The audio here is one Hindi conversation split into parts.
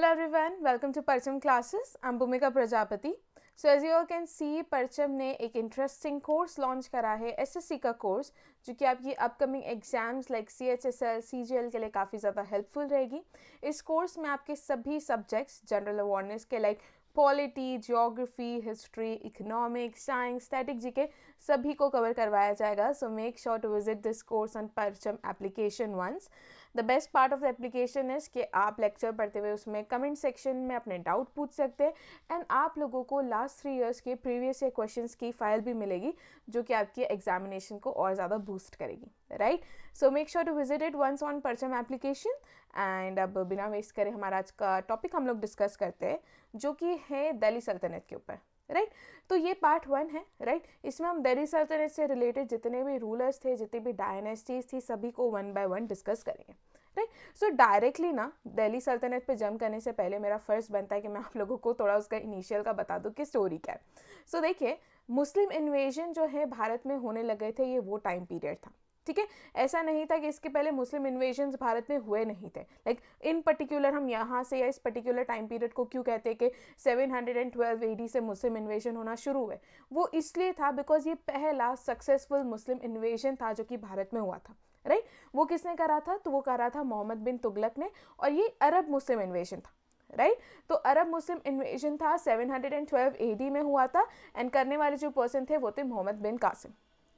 Hello everyone, welcome to Parcham classes. I'm Bhumika Prajapati. So as you all can see, Parcham ने एक इंटरेस्टिंग कोर्स लॉन्च करा है एसएससी का कोर्स, जो कि आपकी upcoming exams like CHSL, CGL के लिए काफ़ी ज़्यादा हेल्पफुल रहेगी. इस कोर्स में आपके सभी सब्जेक्ट्स जनरल अवेयरनेस के like polity, geography, history, economics, science, static GK सभी को कवर करवाया जाएगा. So make sure to visit this course on Parcham application once. The best part of the application is कि आप लेक्चर पढ़ते हुए उसमें कमेंट सेक्शन में अपने डाउट पूछ सकते हैं एंड आप लोगों को लास्ट 3 years के प्रीवियस ईयर क्वेश्चंस की फाइल भी मिलेगी, जो कि आपकी एग्जामिनेशन को और ज़्यादा बूस्ट करेगी. Right, so make sure to visit it once on Parcham application. And अब बिना वेस्ट करे हमारा आज का टॉपिक हम लोग डिस्कस करते हैं, जो कि है दिल्ली सल्तनत के ऊपर. राइट, तो ये पार्ट 1 है. राइट, इसमें हम दिल्ली सल्तनत से रिलेटेड जितने भी रूलर्स थे, जितनी भी डायनेस्टीज थी, सभी को 1 by 1 डिस्कस करेंगे. राइट, सो डायरेक्टली ना दिल्ली सल्तनत पे जंप करने से पहले मेरा फर्स्ट बनता है कि मैं आप लोगों को थोड़ा उसका इनिशियल का बता दूं कि स्टोरी क्या है. सो देखिए, मुस्लिम इन्वेजन जो है भारत में होने लगे थे, ये वो टाइम पीरियड था. ठीक है, ऐसा नहीं था कि इसके पहले मुस्लिम इन्वेजन्स भारत में हुए नहीं थे. लाइक इन पर्टिकुलर हम यहाँ से या इस पर्टिकुलर टाइम पीरियड को क्यों कहते हैं कि 712 AD से मुस्लिम इन्वेजन होना शुरू हुए, वो इसलिए था बिकॉज ये पहला सक्सेसफुल मुस्लिम इन्वेजन था जो कि भारत में हुआ था. राइट, वो किसने करा था? तो वो करा था मोहम्मद बिन तुगलक ने, और ये अरब मुस्लिम इन्वेजन था. राइट, तो अरब मुस्लिम इन्वेजन था 712 AD में हुआ था एंड करने वाले जो पर्सन थे वो थे मोहम्मद बिन कासिम.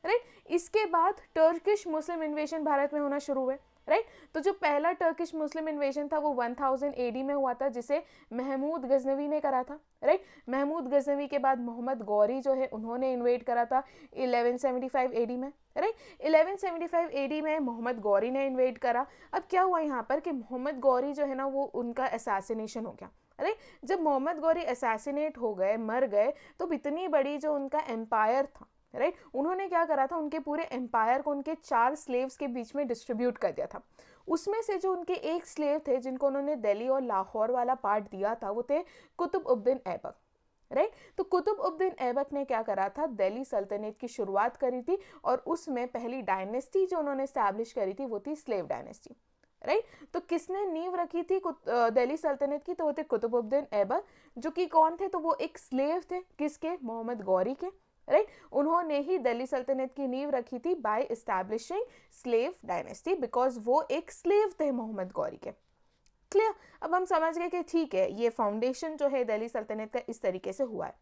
राइट, इसके बाद टर्किश मुस्लिम इन्वेजन भारत में होना शुरू हुए. राइट, तो जो पहला टर्किश मुस्लिम इन्वेजन था वो 1000 AD में हुआ था, जिसे महमूद गजनवी ने करा था. राइट, महमूद गजनवी के बाद मोहम्मद गौरी जो है उन्होंने इन्वेड करा था 1175 AD में. राइट, 1175 AD में मोहम्मद गौरी ने इन्वेड करा. अब क्या हुआ यहाँ पर कि मोहम्मद गौरी जो है ना, वो उनका असैसिनेशन हो गया. अरे जब मोहम्मद गौरी असैसिनेट हो गए, मर गए, तो इतनी बड़ी जो उनका एम्पायर था, राइट, उन्होंने क्या करा था, उनके पूरे एम्पायर को उनके 4 स्लेव्स के बीच में डिस्ट्रीब्यूट कर दिया था. उसमें से जो उनके एक स्लेव थे जिनको उन्होंने दिल्ली और लाहौर वाला पार्ट दिया था, वो थे कुतुब-उद-दीन ऐबक. राइट, तो कुतुब-उद-दीन ऐबक ने क्या करा था, दिल्ली सल्तनत की शुरुआत करी थी, और उसमें पहली डायनेस्टी जो उन्होंने स्टैब्लिश करी थी वो थी स्लेव डायनेस्टी. राइट, तो किसने नींव रखी थी दिल्ली सल्तनत की? तो वो थे कुतुब-उद-दीन ऐबक, जो कि कौन थे? तो वो एक स्लेव थे. किसके? मोहम्मद गौरी के. राइट, उन्होंने ही दिल्ली सल्तनत की नींव रखी थी by establishing slave dynasty, because वो एक स्लेव थे मोहम्मद गौरी के. क्लियर? अब हम समझ गए कि ठीक है, ये फाउंडेशन जो है दिल्ली सल्तनत का इस तरीके से हुआ है.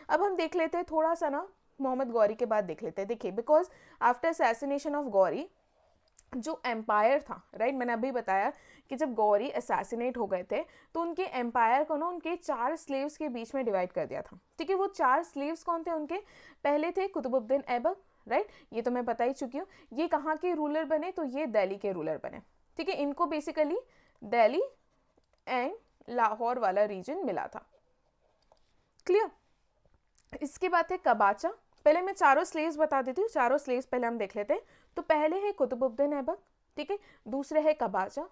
अब हम देख लेते हैं थोड़ा सा ना मोहम्मद गौरी के बाद देख लेते हैं. देखिए, because after assassination of Gauri जो एम्पायर था, राइट, मैंने अभी बताया कि जब गौरी असैसिनेट हो गए थे तो उनके एम्पायर को ना उनके 4 स्लेव्स के बीच में डिवाइड कर दिया था. ठीक है, वो 4 स्लेव्स कौन थे उनके? पहले थे कुतुब-उद-दीन ऐबक. राइट, ये तो मैं बता ही चुकी हूँ. ये कहाँ के रूलर बने? तो ये दिल्ली के रूलर बने. ठीक है, इनको बेसिकली दिल्ली एंड लाहौर वाला रीजन मिला था. क्लियर? इसके बाद थे कबाचा. पहले मैं चारों स्लेव्स बता देती हूँ. चारों स्लेव्स पहले हम देख लेते हैं. तो पहले है कुतुब-उद-दीन ऐबक. ठीक है, दूसरे है कबाचा,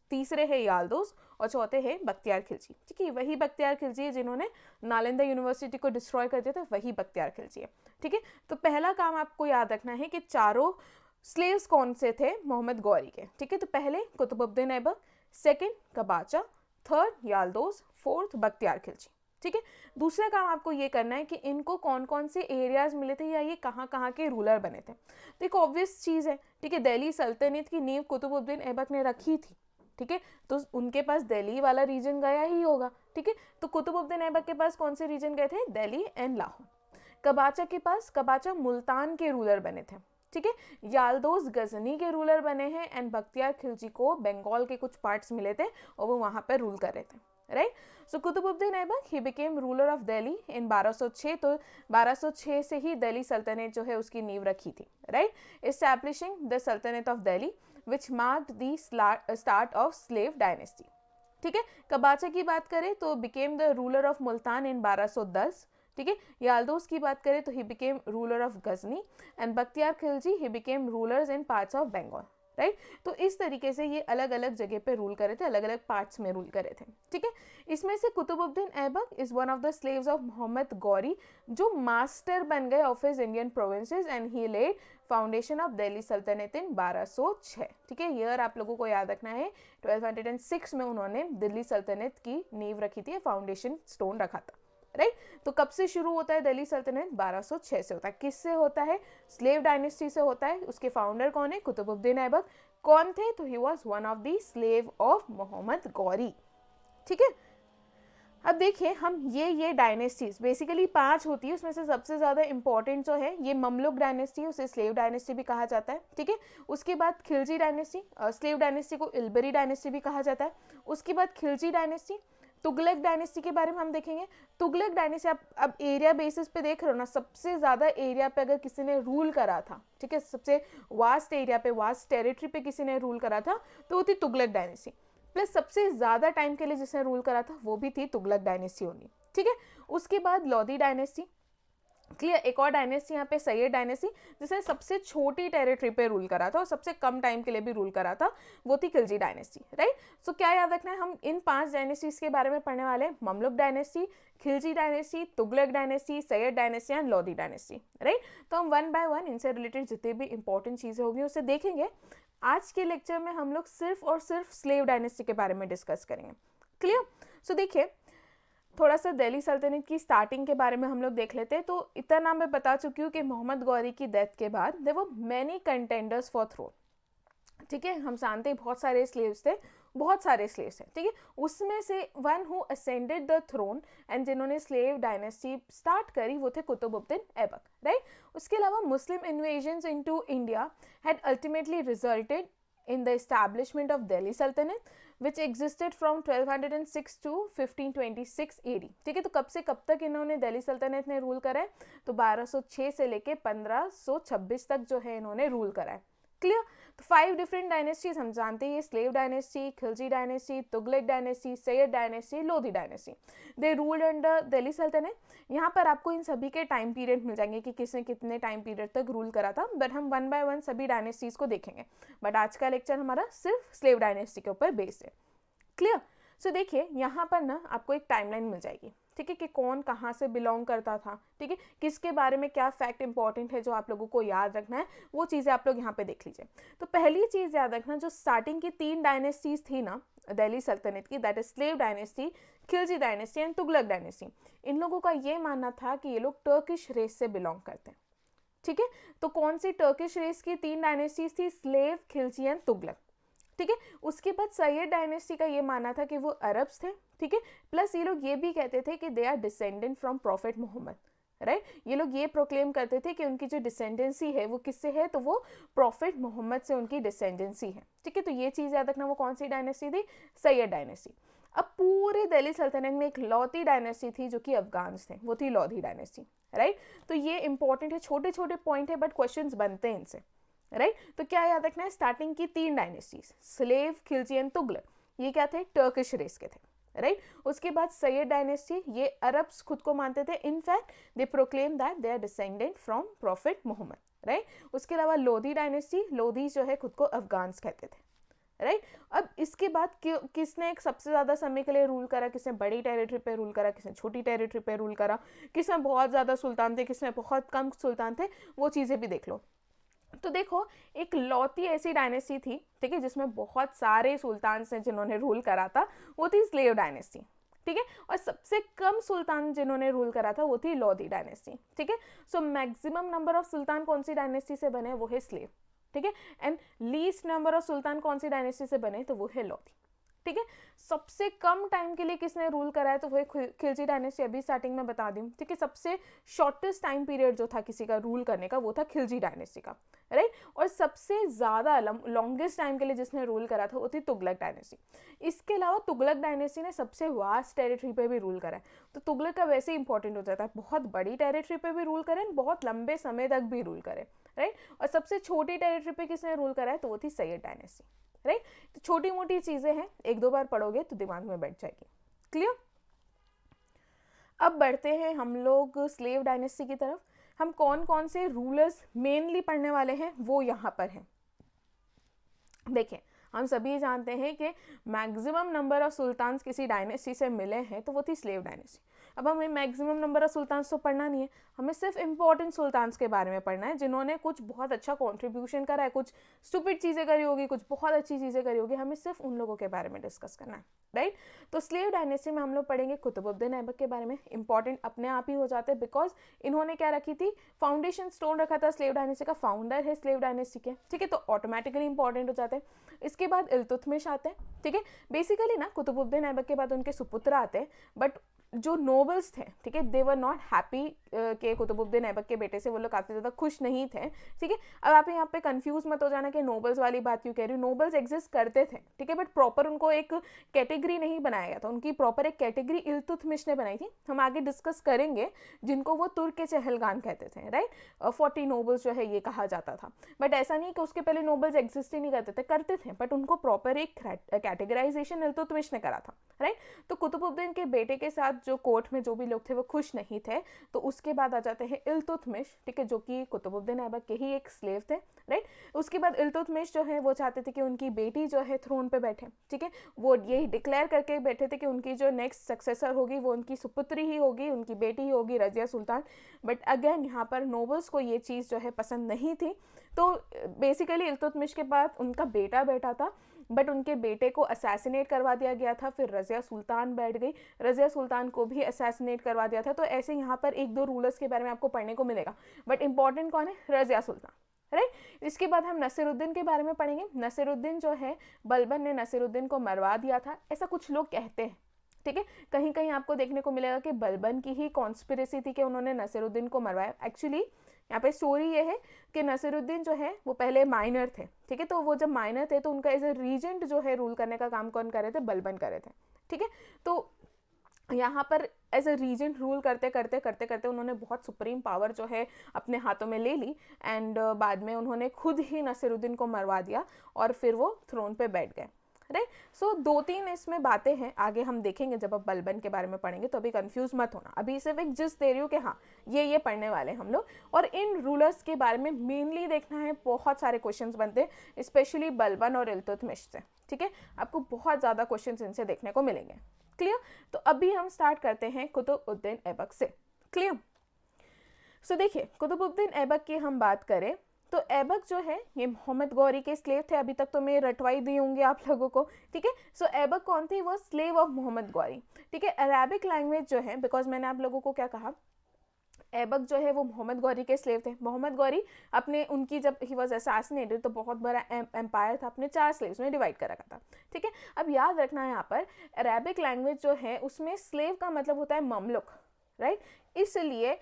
तीसरे है याल्दोज, और चौथे है बख्तियार खिलजी. ठीक है, वही बख्तियार खिलजी है जिन्होंने नालंदा यूनिवर्सिटी को डिस्ट्रॉय कर दिया था, वही बख्तियार खिलजी है. ठीक है, तो पहला काम आपको याद रखना है कि चारों स्लेव्स कौन से थे? मोहम्मद गौरी के. ठीक है, तो पहले Qutbuddin Aibak, second Qabacha, third Yaldoz, fourth Bakhtiyar Khilji. ठीक है, दूसरा काम आपको ये करना है कि इनको कौन कौन से एरियाज मिले थे या ये कहाँ कहाँ के रूलर बने थे. तो एक ऑब्वियस चीज़ है. ठीक है, दिल्ली सल्तनत की नींव कुतुब-उद-दीन ऐबक ने रखी थी. ठीक है, तो उनके पास दिल्ली वाला रीजन गया ही होगा. ठीक है, तो कुतुब-उद-दीन ऐबक के पास कौन से रीजन गए थे? दिल्ली एंड लाहौर. कबाचा के पास, कबाचा मुल्तान के रूलर बने थे. ठीक है, याल्दोज गजनी के रूलर बने हैं एंड बख्तियार खिलजी को बंगाल के कुछ पार्ट्स मिले थे और वो वहाँ पर रूल कर रहे थे. Right, so Qutbuddin Aibak he became ruler of Delhi in 1206. तो 1206 से ही दिल्ली सल्तनत जो है उसकी नींव रखी थी. Right, establishing the sultanate of Delhi which marked the start of slave dynasty. ठीक है, कबाचा की बात करें तो became the ruler of Multan in 1210. ठीक है, याल्दोज की बात करें तो he became ruler of Ghazni and Bakhtiyar Khilji he became rulers in parts of Bengal. Right, तो इस तरीके से ये अलग अलग जगह पे रूल करे थे, अलग अलग पार्ट्स में रूल करे थे. ठीक है, इसमें से Qutbuddin Aibak is one of the slaves of Mohammad Ghori, जो मास्टर बन गए of his Indian provinces and he laid foundation of Delhi sultanate in 1206। ठीक है, ईयर आप लोगों को याद रखना है, 1206 में उन्होंने दिल्ली सल्तनत की नींव रखी थी, फाउंडेशन स्टोन रखा था। राइट, तो कब से शुरू होता है दिल्ली सल्तनत? 1206 से होता है। किससे होता है? स्लेव डायनेस्टी से होता है। उसके फाउंडर कौन है? कुतुबुद्दीन ऐबक। कौन थे? तो he was one of the slave of Mohammad Ghori. ठीक है, अब देखिए हम ये डायनेस्टीज बेसिकली 5 होती है, उसमें से सबसे ज़्यादा इंपॉर्टेंट जो है ये ममलुक डायनेस्टी है, उसे स्लेव डायनेस्टी भी कहा जाता है। ठीक है, उसके बाद खिलजी डायनेस्टी, स्लेव डायनेस्टी को इल्बरी डायनेस्टी भी कहा जाता है। उसके बाद खिलजी डायनेस्टी, तुगलक डायनेस्टी के बारे में हम देखेंगे। तुगलक डायनेस्टी आप अब एरिया बेसिस पे देख रहे हो ना, सबसे ज़्यादा एरिया पे अगर किसी ने रूल करा था, ठीक है, सबसे वास्ट एरिया पे, वास्ट टेरिटरी पे किसी ने रूल करा था तो वो थी तुगलक डायनेस्टी। प्लस सबसे ज़्यादा टाइम के लिए जिसने रूल करा था वो भी थी तुगलक डायनेस्टी ओनली। ठीक है, उसके बाद लोधी डायनेस्टी, क्लियर। एक और डायनेस्टी यहाँ पे सैयद डायनेस्टी, जिसने सबसे छोटी टेरिटरी पे रूल करा था और सबसे कम टाइम के लिए भी रूल करा था, वो थी खिलजी डायनेस्टी। राइट, सो क्या याद रखना है, हम इन 5 डायनेस्टीज के बारे में पढ़ने वाले हैं, Mamluk dynasty, Khilji dynasty, Tughlaq dynasty, Sayyid dynasty and Lodhi dynasty. Right, तो हम 1 बाय 1 इनसे रिलेटेड जितने भी इंपॉर्टेंट चीज़ें होंगी उसे देखेंगे। आज के लेक्चर में हम लोग सिर्फ और सिर्फ स्लेव डायनेस्टी के बारे में डिस्कस करेंगे। क्लियर, सो देखिए थोड़ा सा दिल्ली सल्तनत की स्टार्टिंग के बारे में हम लोग देख लेते हैं। तो इतना नाम मैं बता चुकी हूँ कि मोहम्मद गौरी की डेथ के बाद there were many contenders for throne. ठीक है, हम जानते हैं बहुत सारे स्लेव्स थे, बहुत सारे स्लेव्स हैं। ठीक है, उसमें से one who ascended the throne and जिन्होंने स्लेव डायनेस्टी स्टार्ट करी वो थे कुतुबुद्दीन ऐबक। राइट, उसके अलावा Muslim invasions into India had ultimately resulted in the establishment of Delhi Sultanate which existed from 1206 to 1526 AD। ठीक है, तो कब से कब तक इन्होंने दिल्ली सल्तनत ने रूल करा है? तो 1206 से लेके 1526 तक जो है इन्होंने रूल करा है। क्लियर, तो 5 डिफरेंट डायनेस्टीज हम जानते हैं, slave dynasty, Khilji dynasty, Tughlaq dynasty, Sayyid dynasty, Lodhi dynasty. दे रूल्ड अंडर दिल्ली सल्तनत। यहाँ पर आपको इन सभी के टाइम पीरियड मिल जाएंगे कि किसने कितने टाइम पीरियड तक रूल करा था, बट हम 1 बाय 1 सभी डायनेस्टीज को देखेंगे। बट आज का लेक्चर हमारा सिर्फ स्लेव डायनेस्टी के ऊपर बेस्ड है। क्लियर, सो देखिए यहाँ पर ना आपको एक टाइमलाइन मिल जाएगी। ठीक है, कि कौन कहाँ से बिलोंग करता था। ठीक है, किसके बारे में क्या फैक्ट इंपॉर्टेंट है जो आप लोगों को याद रखना है, वो चीज़ें आप लोग यहाँ पे देख लीजिए। तो पहली चीज़ याद रखना, जो स्टार्टिंग की 3 डायनेस्टीज थी ना दिल्ली सल्तनत की, that is slave dynasty, Khilji dynasty and Tughlaq dynasty, इन लोगों का ये मानना था कि ये लोग टर्किश रेस से बिलोंग करते हैं। ठीक है, तो कौन सी टर्किश रेस की 3 डायनेस्टीज थी? Slave, Khilji and Tughlaq. ठीक है, उसके बाद सैयद डायनेस्टी का ये मानना था कि वो अरब्स थे। ठीक है, प्लस ये लोग ये भी कहते थे कि they are descendant from prophet Mohammad. Right, ये लोग ये प्रोक्लेम करते थे कि उनकी जो डिसेंडेंसी है वो किससे है? तो वो प्रॉफिट मोहम्मद से उनकी डिसेंडेंसी है। ठीक है, तो ये चीज़ याद रखना, वो कौन सी डायनेस्टी थी? सैयद डायनेस्टी। अब पूरे दिल्ली सल्तनत में एक लोधी डायनेस्टी थी जो कि अफगान्स थे, वो थी लोधी डायनेस्टी। राइट, तो ये इंपॉर्टेंट है, छोटे छोटे पॉइंट है बट क्वेश्चंस बनते हैं इनसे। राइट, तो क्या याद रखना है, स्टार्टिंग की 3 dynasties slave, Khilji and Tughlaq, ये क्या थे? टर्किश रेस के थे। राइट, उसके बाद सैयद डायनेस्टी, ये अरब्स खुद को मानते थे, in fact they proclaim that they are descendant from prophet Mohammad. Right, उसके अलावा लोधी डायनेस्टी, लोधी जो है खुद को अफगान्स कहते थे। राइट, अब इसके बाद किसने एक सबसे ज़्यादा समय के लिए रूल करा? किसने बड़ी टेरिटरी पे रूल करा, किसने छोटी टेरिटरी पे रूल करा, किसमें बहुत ज़्यादा सुल्तान थे, किसमें बहुत कम सुल्तान थे, वो चीज़ें भी देख लो। तो देखो एक लौती ऐसी डायनेस्टी थी, ठीक है, जिसमें बहुत सारे सुल्तान हैं जिन्होंने रूल करा था, वो थी स्लेव डायनेस्टी। ठीक है, और सबसे कम सुल्तान जिन्होंने रूल करा था वो थी लोधी डायनेस्टी। ठीक है, so maximum number of sultan कौन सी डायनेस्टी से बने? वो है स्लेव। ठीक है, and least number of sultan कौन सी डायनेस्टी से बने? तो वो है लोधी। ठीक है, सबसे कम टाइम के लिए किसने रूल करा है? तो वो खिलजी डायनेस्टी, अभी स्टार्टिंग में बता दूं। ठीक है, सबसे शॉर्टेस्ट टाइम पीरियड जो था किसी का रूल करने का वो था खिलजी डायनेस्टी का। राइट, और सबसे ज़्यादा लॉन्गेस्ट टाइम के लिए जिसने रूल करा था वो थी तुगलक डायनेस्टी। इसके अलावा तुगलक डायनेस्टी ने सबसे वास्ट टेरिटरी पे भी रूल करा है, तो तुगलक का वैसे ही इंपॉर्टेंट हो जाता है, बहुत बड़ी टेरिटरी पे भी रूल करें, बहुत लंबे समय तक भी रूल करें। राइट, और सबसे छोटी टेरिटरी पे किसने रूल करा है? तो वो थी सैयद डायनेस्टी। राइट, तो छोटी मोटी चीजें हैं, 1-2 बार पढ़ोगे तो दिमाग में बैठ जाएगी। क्लियर, अब बढ़ते हैं हम लोग स्लेव डायनेस्टी की तरफ। हम कौन कौन से रूलर्स मेनली पढ़ने वाले हैं वो यहाँ पर हैं। देखिए हम सभी जानते हैं कि मैक्सिमम नंबर ऑफ सुल्तान्स किसी डायनेस्टी से मिले हैं तो वो थी स्लेव डायनेस्टी। अब हमें मैक्सिमम नंबर ऑफ सुल्तान्स तो पढ़ना नहीं है, हमें सिर्फ इंपॉर्टेंट सुल्तान्स के बारे में पढ़ना है जिन्होंने कुछ बहुत अच्छा कॉन्ट्रीब्यूशन करा है, कुछ स्टूपिड चीज़ें करी होगी, कुछ बहुत अच्छी चीज़ें करी होगी, हमें सिर्फ उन लोगों के बारे में डिस्कस करना है, राइट। तो स्लेव डायनेस्टी में हम लोग पढ़ेंगे कुतुबुद्दीन ऐबक के बारे में। इंपॉर्टेंट अपने आप ही हो जाते हैं बिकॉज इन्होंने क्या रखी थी, फाउंडेशन स्टोन रखा था स्लेव डायनेस्टी का, फाउंडर है स्लेव डायनेस्टी के, ठीक है, तो ऑटोमेटिकली इंपॉर्टेंट हो जाते हैं। इसके बाद इल्तुतमिश आते हैं, ठीक है। बेसिकली ना कुतुबुद्दीन ऐबक के बाद उनके सुपुत्र आते हैं, बट जो नोबल्स थे, ठीक है, दे वर नॉट हैप्पी के कुतुबुद्दीन ऐबक के बेटे से वो लोग काफ़ी ज़्यादा खुश नहीं थे, ठीक है। अब आप यहाँ पे कंफ्यूज मत हो जाना कि नोबल्स वाली बात क्यों कह रही हूँ, नोबल्स एग्जिस्ट करते थे, ठीक है, बट प्रॉपर उनको एक कैटेगरी नहीं बनाया गया था, उनकी प्रॉपर एक कैटेगरी इल्तुतमिश ने बनाई थी। हम आगे डिस्कस करेंगे, जिनको वो तुर्क चहलगान कहते थे, राइट। 40 नोबल्स जो है ये कहा जाता था, बट ऐसा नहीं कि उसके पहले नोबल्स एग्जिस्ट ही नहीं करते थे, बट उनको प्रॉपर एक कैटेगराइजेशन इल्तुतमिश ने करा था, राइट। तो कुतुबुद्दीन के बेटे के साथ जो कोर्ट में जो भी लोग थे वो खुश नहीं थे, तो उसके बाद आ जाते हैं इल्तुतमिश, ठीक है, जो कि कुतुबुद्दीन ऐबक के ही एक स्लेव थे, राइट। उसके बाद इल्तुतमिश जो है वो चाहते थे कि उनकी बेटी जो है थ्रोन पे बैठे, ठीक है, वो यही डिक्लेयर करके बैठे थे कि उनकी जो नेक्स्ट सक्सेसर होगी वो उनकी सुपुत्री ही होगी, उनकी बेटी ही होगी, रजिया सुल्तान। बट अगेन यहाँ पर नोबल्स को ये चीज़ जो है पसंद नहीं थी, तो बेसिकली इल्तुतमिश के बाद उनका बेटा बैठा था, बट उनके बेटे को असैसिनेट करवा दिया गया था, फिर रज़िया सुल्तान बैठ गई, रज़िया सुल्तान को भी असैसिनेट करवा दिया था। तो ऐसे यहाँ पर एक दो रूलर्स के बारे में आपको पढ़ने को मिलेगा, बट इंपॉर्टेंट कौन है, रज़िया सुल्तान, राइट। इसके बाद हम नसीरुद्दीन के बारे में पढ़ेंगे। नसीरुद्दीन जो है, बलबन ने नसीरुद्दीन को मरवा दिया था, ऐसा कुछ लोग कहते हैं, ठीक है। कहीं कहीं आपको देखने को मिलेगा कि बलबन की ही कॉन्स्पिरेसी थी कि उन्होंने नसीरुद्दीन को मरवाया। एक्चुअली यहाँ पे स्टोरी ये है कि नसीरुद्दीन जो है वो पहले माइनर थे, ठीक है, तो वो जब माइनर थे तो उनका एज ए रीजेंट जो है रूल करने का काम कौन कर रहे थे, बलबन कर रहे थे, ठीक है। तो यहाँ पर एज ए रीजेंट रूल करते करते करते करते उन्होंने बहुत सुप्रीम पावर जो है अपने हाथों में ले ली, एंड बाद में उन्होंने खुद ही नसीरुद्दीन को मरवा दिया और फिर वो थ्रोन पे बैठ गए, राइट। सो 2-3 इसमें बातें हैं, आगे हम देखेंगे जब अब बलबन के बारे में पढ़ेंगे, तो अभी कंफ्यूज मत होना, अभी सिर्फ एक जिस्ट दे रही हूँ कि हाँ ये पढ़ने वाले हम लोग। और इन रूलर्स के बारे में मेनली देखना है, बहुत सारे क्वेश्चंस बनते हैं स्पेशली बलबन और इल्तुतमिश से, ठीक है, आपको बहुत ज़्यादा क्वेश्चंस इनसे देखने को मिलेंगे, क्लियर। तो अभी हम स्टार्ट करते हैं कुतुबुद्दीन ऐबक से, क्लियर। सो देखिए, कुतुबुद्दीन ऐबक की हम बात करें तो ऐबक जो है ये मोहम्मद गौरी के स्लेव थे, अभी तक तो मैं रटवाई दी होंगी आप लोगों को, ठीक है। सो ऐबक कौन थे, वो स्लेव ऑफ मोहम्मद गौरी, ठीक है। अरेबिक लैंग्वेज जो है, बिकॉज मैंने आप लोगों को क्या कहा, ऐबक जो है वो मोहम्मद गौरी के स्लेव थे। मोहम्मद गौरी अपने उनकी जब ही वॉज असैसिनेटेड तो बहुत बड़ा एम्पायर था, अपने 4 स्लेव्स में डिवाइड कर रखा था, ठीक है। अब याद रखना है यहाँ पर अरेबिक लैंग्वेज जो है उसमें स्लेव का मतलब होता है ममलुक, राइट। इसलिए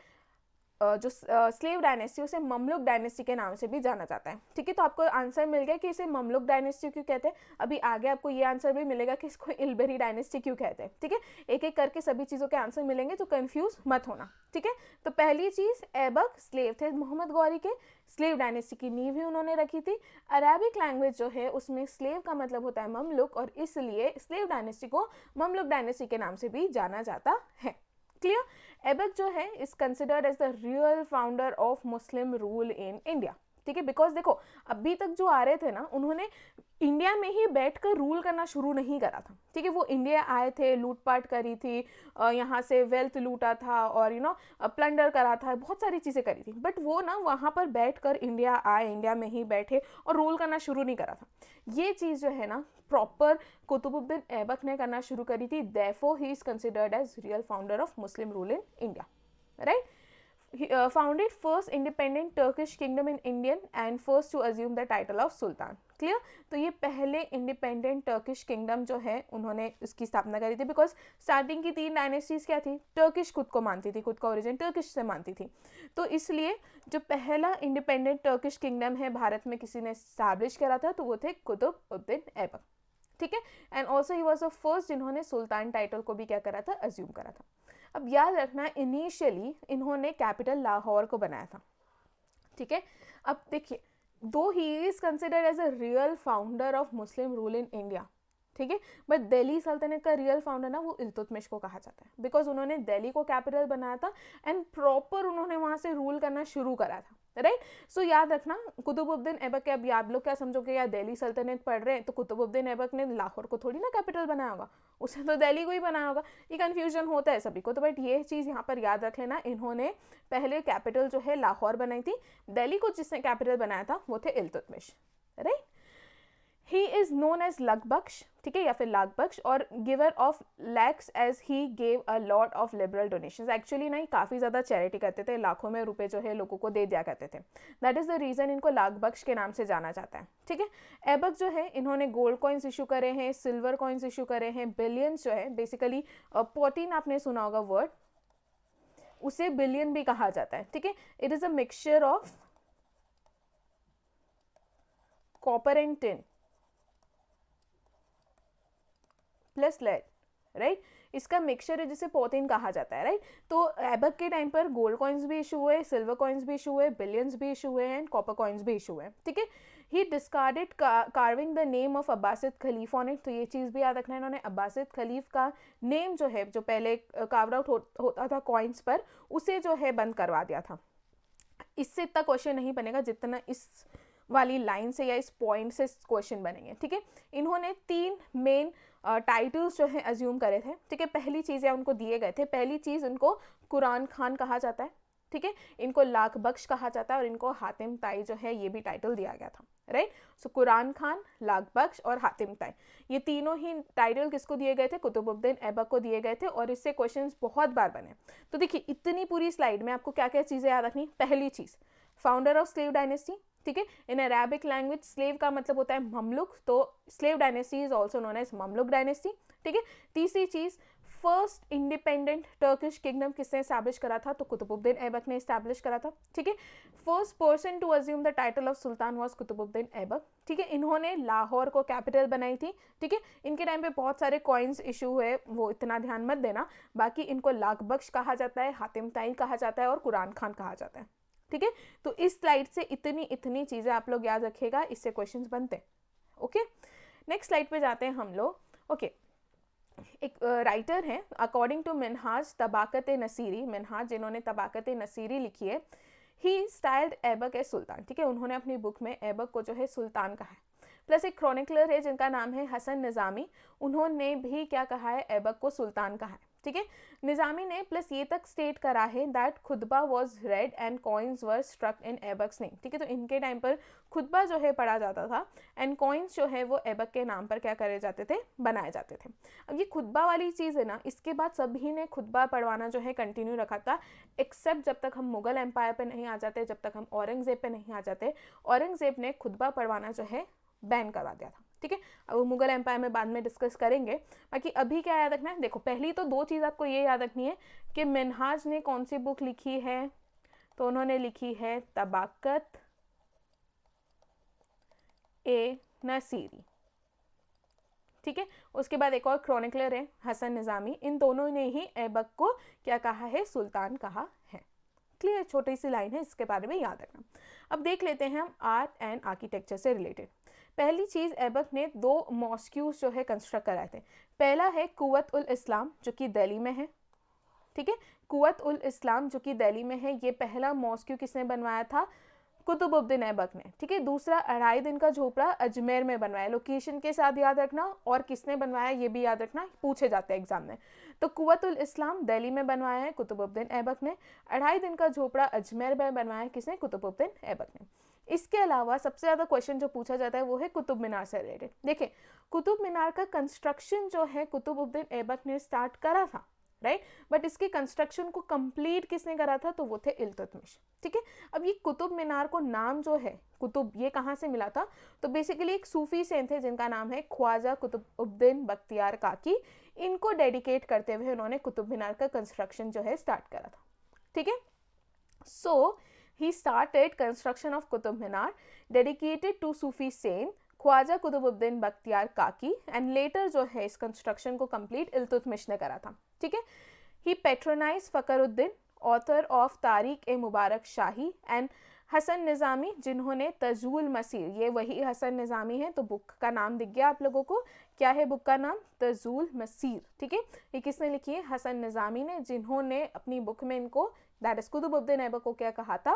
जो स्लेव डायनेस्टी उसे ममलुक डायनेस्टी के नाम से भी जाना जाता है, ठीक है। तो आपको आंसर मिल गया कि इसे ममलुक डायनेस्टी क्यों कहते हैं। अभी आगे आपको ये आंसर भी मिलेगा कि इसको इल्बेरी डायनेस्टी क्यों कहते हैं, ठीक है। एक एक करके सभी चीज़ों के आंसर मिलेंगे, तो कंफ्यूज मत होना, ठीक है। तो पहली चीज़, ऐबक स्लेव थे मोहम्मद गौरी के, स्लेव डायनेस्टी की नींव ही उन्होंने रखी थी। अरेबिक लैंग्वेज जो है उसमें स्लेव का मतलब होता है ममलुक, और इसलिए स्लेव डायनेस्टी को ममलुक डायनेस्टी के नाम से भी जाना जाता है, क्लियर। ऐबक जो है is considered as the real founder of Muslim rule in India, ठीक है। बिकॉज देखो अभी तक जो आ रहे थे ना, उन्होंने इंडिया में ही बैठकर रूल करना शुरू नहीं करा था, ठीक है। वो इंडिया आए थे, लूटपाट करी थी, यहाँ से वेल्थ लूटा था और प्लंडर करा था, बहुत सारी चीज़ें करी थी, बट वो ना वहाँ पर बैठकर इंडिया आए, इंडिया में ही बैठे और रूल करना शुरू नहीं करा था। ये चीज़ जो है ना प्रॉपर कुतुबुद्दीन ऐबक ने करना शुरू करी थी, therefore he is considered as real founder of Muslim rule in India, right. He founded first independent Turkish kingdom in Indian and first to assume the title of Sultan, clear। तो ये पहले इंडिपेंडेंट टर्किश किंगडम जो है उन्होंने उसकी स्थापना करी थी, बिकॉज स्टार्टिंग की 3 डायनेस्टीज क्या थी, टर्किश खुद को मानती थी, खुद का ओरिजिन टर्किश से मानती थी। तो इसलिए जो पहला इंडिपेंडेंट टर्किश किंगडम है भारत में किसी ने स्टैब्लिश करा था, तो वो थे कुतुबुद्दीन ऐबक, ठीक है। And also he was the first जिन्होंने सुल्तान टाइटल को भी क्या करा था, अज्यूम करा था। अब याद रखना इनिशियली इन्होंने कैपिटल लाहौर को बनाया था, ठीक है। अब देखिए, दो he is considered as a real founder of Muslim rule in India, ठीक है, बट दिल्ली सल्तनत का रियल फाउंडर ना वो इल्तुतमिश को कहा जाता है, बिकॉज उन्होंने दिल्ली को कैपिटल बनाया था एंड प्रॉपर उन्होंने वहाँ से रूल करना शुरू करा था, राइट। सो याद रखना कुतुबुद्दीन ऐबक के, अब आप लोग क्या समझोगे यार दिल्ली सल्तनत पढ़ रहे हैं तो कुतुबुद्दीन ऐबक ने लाहौर को थोड़ी ना कैपिटल बनाया होगा, उसने तो दिल्ली को ही बनाया होगा। ये कन्फ्यूजन होता है सभी को, तो बट ये चीज़ यहाँ पर याद रख लेना, इन्होंने पहले कैपिटल जो है लाहौर बनाई थी, दिल्ली को जिसने कैपिटल बनाया था वो थे Iltutmish, right. He is known as Lakhbakhsh, ठीक है, या फिर लाखबख्श, और giver of lakhs as he gave a lot of liberal donations. Actually नहीं, काफ़ी ज़्यादा चैरिटी करते थे, लाखों में रुपए जो है लोगों को दे दिया करते थे। दैट इज़ द रीज़न इनको लाखबख्श के नाम से जाना जाता है, ठीक है। ऐबक जो है इन्होंने गोल्ड कॉइन्स इशू करे हैं, सिल्वर कॉइन्स इशू करे हैं, बिलियंस जो है बेसिकली 14 आपने सुना होगा वर्ड, उसे बिलियन भी कहा जाता है, ठीक है। It is a mixture of copper and tin plus lead, right, इसका मिक्सचर है जिसे पोतीन कहा जाता है, राइट। तो ऐबक के टाइम पर गोल्ड कॉइन्स भी इशू हुए, सिल्वर कॉइन्स भी इशू हुए, बिलियंस भी इशू हुए एंड कॉपर कॉइन्स भी इशू हुए, ठीक है। He discarded carving the name of Abbasid Khalif on it, तो ये चीज़ भी याद रखना है, इन्होंने अब्बासिद खलीफ का नेम जो है, जो पहले कार्व आउट होता था कॉइन्स पर, उसे जो है बंद करवा दिया था। इससे इतना क्वेश्चन नहीं बनेगा जितना इस वाली लाइन से या इस पॉइंट से क्वेश्चन बनेंगे, ठीक है। इन्होंने 3 मेन टाइटल्स जो है अज्यूम करे थे, ठीक है। पहली चीज़ या उनको दिए गए थे, पहली चीज़ उनको कुरान खान कहा जाता है, ठीक है, इनको लाखबख्श कहा जाता है, और इनको हातिम ताई जो है ये भी टाइटल दिया गया था, राइट। सो कुरान खान, लाखबख्श और हातिम ताई, ये तीनों ही टाइटल किसको दिए गए थे? कुतुबुद्दीन ऐबक को दिए गए थे, और इससे क्वेश्चंस बहुत बार बने। तो देखिए इतनी पूरी स्लाइड में आपको क्या क्या चीज़ें याद रखनी। पहली चीज़, फाउंडर ऑफ स्लेव डायनेस्टी, ठीक है। इन अरेबिक लैंग्वेज स्लेव का मतलब होता है ममलुक, तो slave dynasty is also known as Mamluk dynasty, ठीक है। तीसरी चीज़, फर्स्ट इंडिपेंडेंट टर्किश किंगडम किसने एस्टैब्लिश करा था? तो कुतुबुद्दीन ऐबक ने एस्टैब्लिश करा था, ठीक है। First person to assume the title of sultan was Qutbuddin Aibak, ठीक है। इन्होंने लाहौर को कैपिटल बनाई थी, ठीक है। इनके टाइम पे बहुत सारे कॉइन्स इशू हुए, वो इतना ध्यान मत देना। बाकी इनको लाखबख्श कहा जाता है, हातिम ताई कहा जाता है, और कुरान खान कहा जाता है, ठीक है। तो इस स्लाइड से इतनी चीज़ें आप लोग याद रखिएगा, इससे क्वेश्चंस बनते हैं, ओके। नेक्स्ट स्लाइड पे जाते हैं हम लोग, ओके। एक राइटर है, अकॉर्डिंग टू मिनहाज तबाकत नसीरी, मिनहाज जिन्होंने तबाकत नसीरी लिखी है, ही स्टाइल्ड ऐबक एज सुल्तान, ठीक है। उन्होंने अपनी बुक में ऐबक को जो है सुल्तान कहा है। प्लस एक क्रॉनिकलर है जिनका नाम है हसन निज़ामी, उन्होंने भी क्या कहा है? ऐबक को सुल्तान कहा है, ठीक है। निज़ामी ने प्लस ये तक स्टेट करा है that khutba was read and coins were struck in Aibak's name, ठीक है। तो इनके टाइम पर खुतबा जो है पढ़ा जाता था, एंड कॉइन्स जो है वो ऐबक के नाम पर क्या करे जाते थे? बनाए जाते थे। अब ये खुतबा वाली चीज़ है ना, इसके बाद सभी ने खुतबा पढ़वाना जो है कंटिन्यू रखा था, एक्सेप्ट जब तक हम मुगल एम्पायर पे नहीं आ जाते, जब तक हम औरंगजेब पे नहीं आ जाते। औरंगजेब ने खुतबा पढ़वाना जो है बैन करवा दिया था, ठीक है। अब मुगल एम्पायर में बाद में डिस्कस करेंगे। बाकी अभी क्या याद रखना है? देखो पहली तो 2 चीज़ आपको ये याद रखनी है कि मिनहाज ने कौन सी बुक लिखी है, तो उन्होंने लिखी है तबाकत ए नसीरी, ठीक है। उसके बाद एक और क्रॉनिकलर है हसन निज़ामी, इन दोनों ने ही ऐबक को क्या कहा है? सुल्तान कहा है। क्लियर? छोटी सी लाइन है, इसके बारे में याद रखना। अब देख लेते हैं हम आर्ट एंड आर्किटेक्चर से रिलेटेड। पहली चीज़, ऐबक ने 2 मॉस्क्यूज जो है कंस्ट्रक्ट कराए थे। पहला है कुव्वत उल इस्लाम जो कि दिल्ली में है, ठीक है। कुव्वत उल इस्लाम जो कि दिल्ली में है, ये पहला मॉस्क्यू किसने बनवाया था? कुतुबुद्दीन ऐबक ने, ठीक है। दूसरा 2.5 दिन का झोपड़ा अजमेर में बनवाया, लोकेशन के साथ याद रखना, और किसने बनवाया ये भी याद रखना, पूछे जाते हैं एग्जाम में। तो कुव्वत उल इस्लाम दिल्ली में बनवाया है कुतुबुद्दीन ऐबक ने, 2.5 दिन का झोपड़ा अजमेर में बनवाया है किसने? कुतुबुद्दीन ऐबक ने। इसके अलावा सबसे ज़्यादा क्वेश्चन जो पूछा जाता है वो है कुतुब मीनार से रिलेटेड। देखिए कुतुब मीनार का कंस्ट्रक्शन जो है कुतुबुद्दीन ऐबक ने स्टार्ट करा था, राइट, बट इसके कंस्ट्रक्शन को कंप्लीट किसने करा था? तो वो थे इल्तुतमिश, ठीक है। अब ये कुतुब मीनार को नाम जो है कुतुब, ये कहाँ से मिला था? तो बेसिकली एक सूफी सेंट थे जिनका नाम है ख्वाजा कुतुबुद्दीन बख्तियार काकी, इनको डेडिकेट करते हुए उन्होंने कुतुब मीनार का कंस्ट्रक्शन जो है स्टार्ट करा था, ठीक है। सो he started construction of Qutub Minar dedicated to Sufi saint Khwaja Qutubuddin Bakhtiyar काकी, एंड लेटर जो है इस कंस्ट्रक्शन को कंप्लीट इल्तुतमिश ने करा था, ठीक है। He patronize Fakhruddin author of Tarikh e Mubarak Shahi, and Hasan Nizami जिन्होंने तजुल मसीर, ये वही हसन निज़ामी है। तो बुक का नाम दिख गया आप लोगों को, क्या है बुक का नाम? तजुल मसीर, ठीक है। ये किसने लिखी है? हसन निज़ामी ने, जिन्होंने अपनी बुक में इनको दैट इज कुतुबुद्दीन ऐबक को क्या कहा था?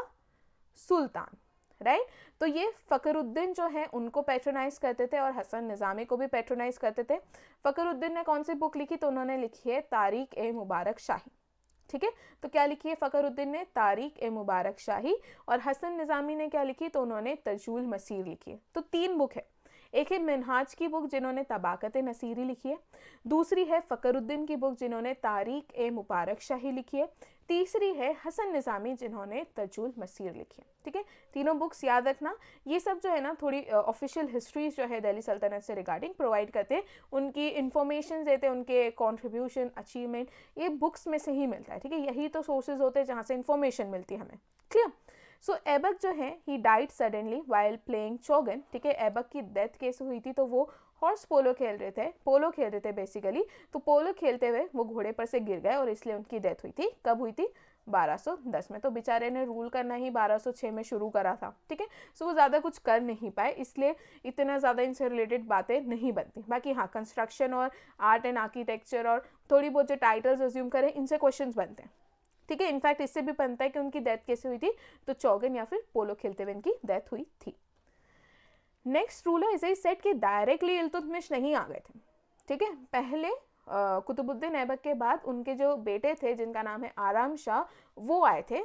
सुल्तान, राइट। तो ये फखरुद्दीन जो है उनको पैट्रोनाइज करते थे और हसन निज़ामी को भी पैट्रोनाइज करते थे। फखरुद्दीन ने कौन सी बुक लिखी, तो उन्होंने लिखी है तारीख ए मुबारक शाही, ठीक है। तो क्या लिखी है फखरुद्दीन ने, तारीख ए मुबारक शाही। और हसन निज़ामी ने क्या लिखी, तो उन्होंने तर्जुल मसीर लिखी है। तो 3 बुक है, एक है मिनहाज की बुक जिन्होंने तबाकत नसीरी लिखी है, दूसरी है फखरुद्दीन की बुक जिन्होंने तारीख ए मुबारक शाही लिखी है, तीसरी है हसन निज़ामी जिन्होंने तर्जुल मसीर लिखी है, ठीक है। तीनों बुक्स याद रखना। ये सब जो है ना थोड़ी ऑफिशियल हिस्ट्रीज जो है दिल्ली सल्तनत से रिगार्डिंग प्रोवाइड करते हैं, उनकी इन्फॉर्मेशन देते हैं, उनके कॉन्ट्रीब्यूशन अचीवमेंट ये बुक्स में से ही मिलता है, ठीक है। यही तो सोर्सेज होते हैं जहाँ से इन्फॉर्मेशन मिलती है हमें, क्लियर। सो ऐबक जो है he died suddenly while playing chaugan, ठीक है। ऐबक की डेथ कैसे हुई थी, तो वो हॉर्स पोलो खेल रहे थे बेसिकली। तो पोलो खेलते हुए वो घोड़े पर से गिर गए और इसलिए उनकी डेथ हुई थी। कब हुई थी, 1210 में। तो बेचारे ने रूल करना ही 1206 में शुरू करा था, ठीक है। सो वो ज़्यादा कुछ कर नहीं पाए, इसलिए इतना ज़्यादा इनसे रिलेटेड बातें नहीं बनती। बाकी हाँ, कंस्ट्रक्शन और आर्ट एंड आर्किटेक्चर और थोड़ी बहुत जो टाइटल्स अज्यूम करें, इनसे क्वेश्चंस बनते हैं, ठीक है। इनफैक्ट इससे भी बनता है कि उनकी डेथ कैसे हुई थी, तो चौगन या फिर पोलो खेलते हुए इनकी डेथ हुई थी। नेक्स्ट रूलर इसे सेट कि डायरेक्टली इल्तुतमिश नहीं आ गए थे, ठीक है। पहले कुतुबुद्दीन ऐबक के बाद उनके जो बेटे थे जिनका नाम है आराम शाह, वो आए थे,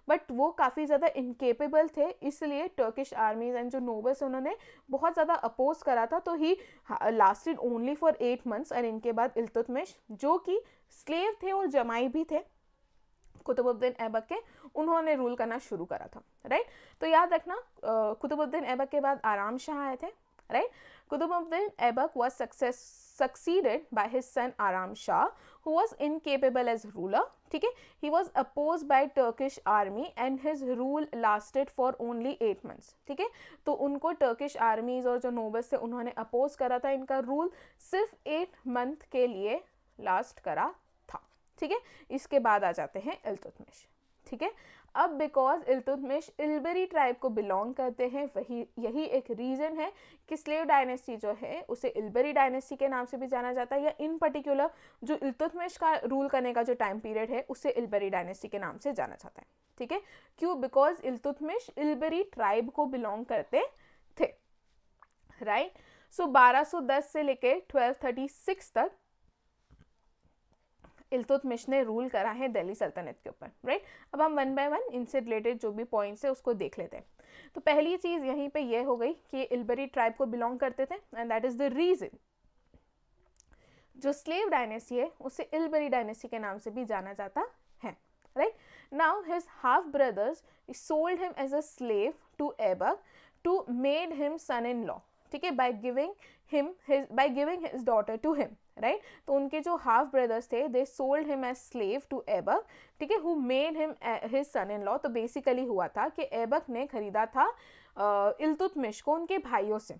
बट वो काफ़ी ज़्यादा इनकेपेबल थे, इसलिए टर्किश आर्मीज एंड जो नोबल्स उन्होंने बहुत ज़्यादा अपोज करा था। तो ही लास्टेड ओनली फॉर 8 months। और इनके बाद इल्तुतमिश जो कि स्लेव थे और जमाई भी थे कुतुबुद्दीन ऐबक के, उन्होंने रूल करना शुरू करा था, राइट। तो याद रखना कुतुबुद्दीन ऐबक के बाद आराम शाह आए थे, right. Qutbuddin Aibak was succeeded by his son Aram Shah, who was incapable as ruler, ठीक है। He was opposed by Turkish army and his rule lasted for only 8 months, ठीक है। तो उनको टर्किश आर्मीज और जो नोबल्स थे उन्होंने अपोज करा था, इनका रूल सिर्फ 8 month के लिए लास्ट करा था, ठीक है। इसके बाद आ जाते हैं इल्तुतमिश, ठीक है। अब बिकॉज इल्तुतमिश इल्बरी ट्राइब को बिलोंग करते हैं, यही एक रीज़न है कि स्लेव डायनेस्टी जो है उसे इल्बरी डायनेस्टी के नाम से भी जाना जाता है, या इन पर्टिकुलर जो इल्तुतमिश का रूल करने का जो टाइम पीरियड है उसे इल्बरी डायनेस्टी के नाम से जाना जाता है, ठीक है। क्यों, बिकॉज इल्तुतमिश इल्बरी ट्राइब को बिलोंग करते थे, राइट। सो 1210 से लेके 1236 तक इल्तुतमिश ने रूल करा है दिल्ली सल्तनत के ऊपर, राइट। अब हम 1 by 1 इनसे रिलेटेड जो भी पॉइंट्स है उसको देख लेते हैं। तो पहली चीज़ यहीं पे ये हो गई कि इल्बरी ट्राइब को बिलोंग करते थे, and that is the reason जो स्लेव डायनेस्टी है उसे इल्बरी डायनेस्टी के नाम से भी जाना जाता है, right. Now his half brothers sold him as a slave to Aibak to made him son in law, ठीक है, by giving his daughter to him, right. तो उनके जो हाफ ब्रदर्स थे they sold him as slave to Aibak, ठीक है, who made him his son in law. तो बेसिकली हुआ था कि ऐबक ने खरीदा था इल्तुतमिश को उनके भाइयों से,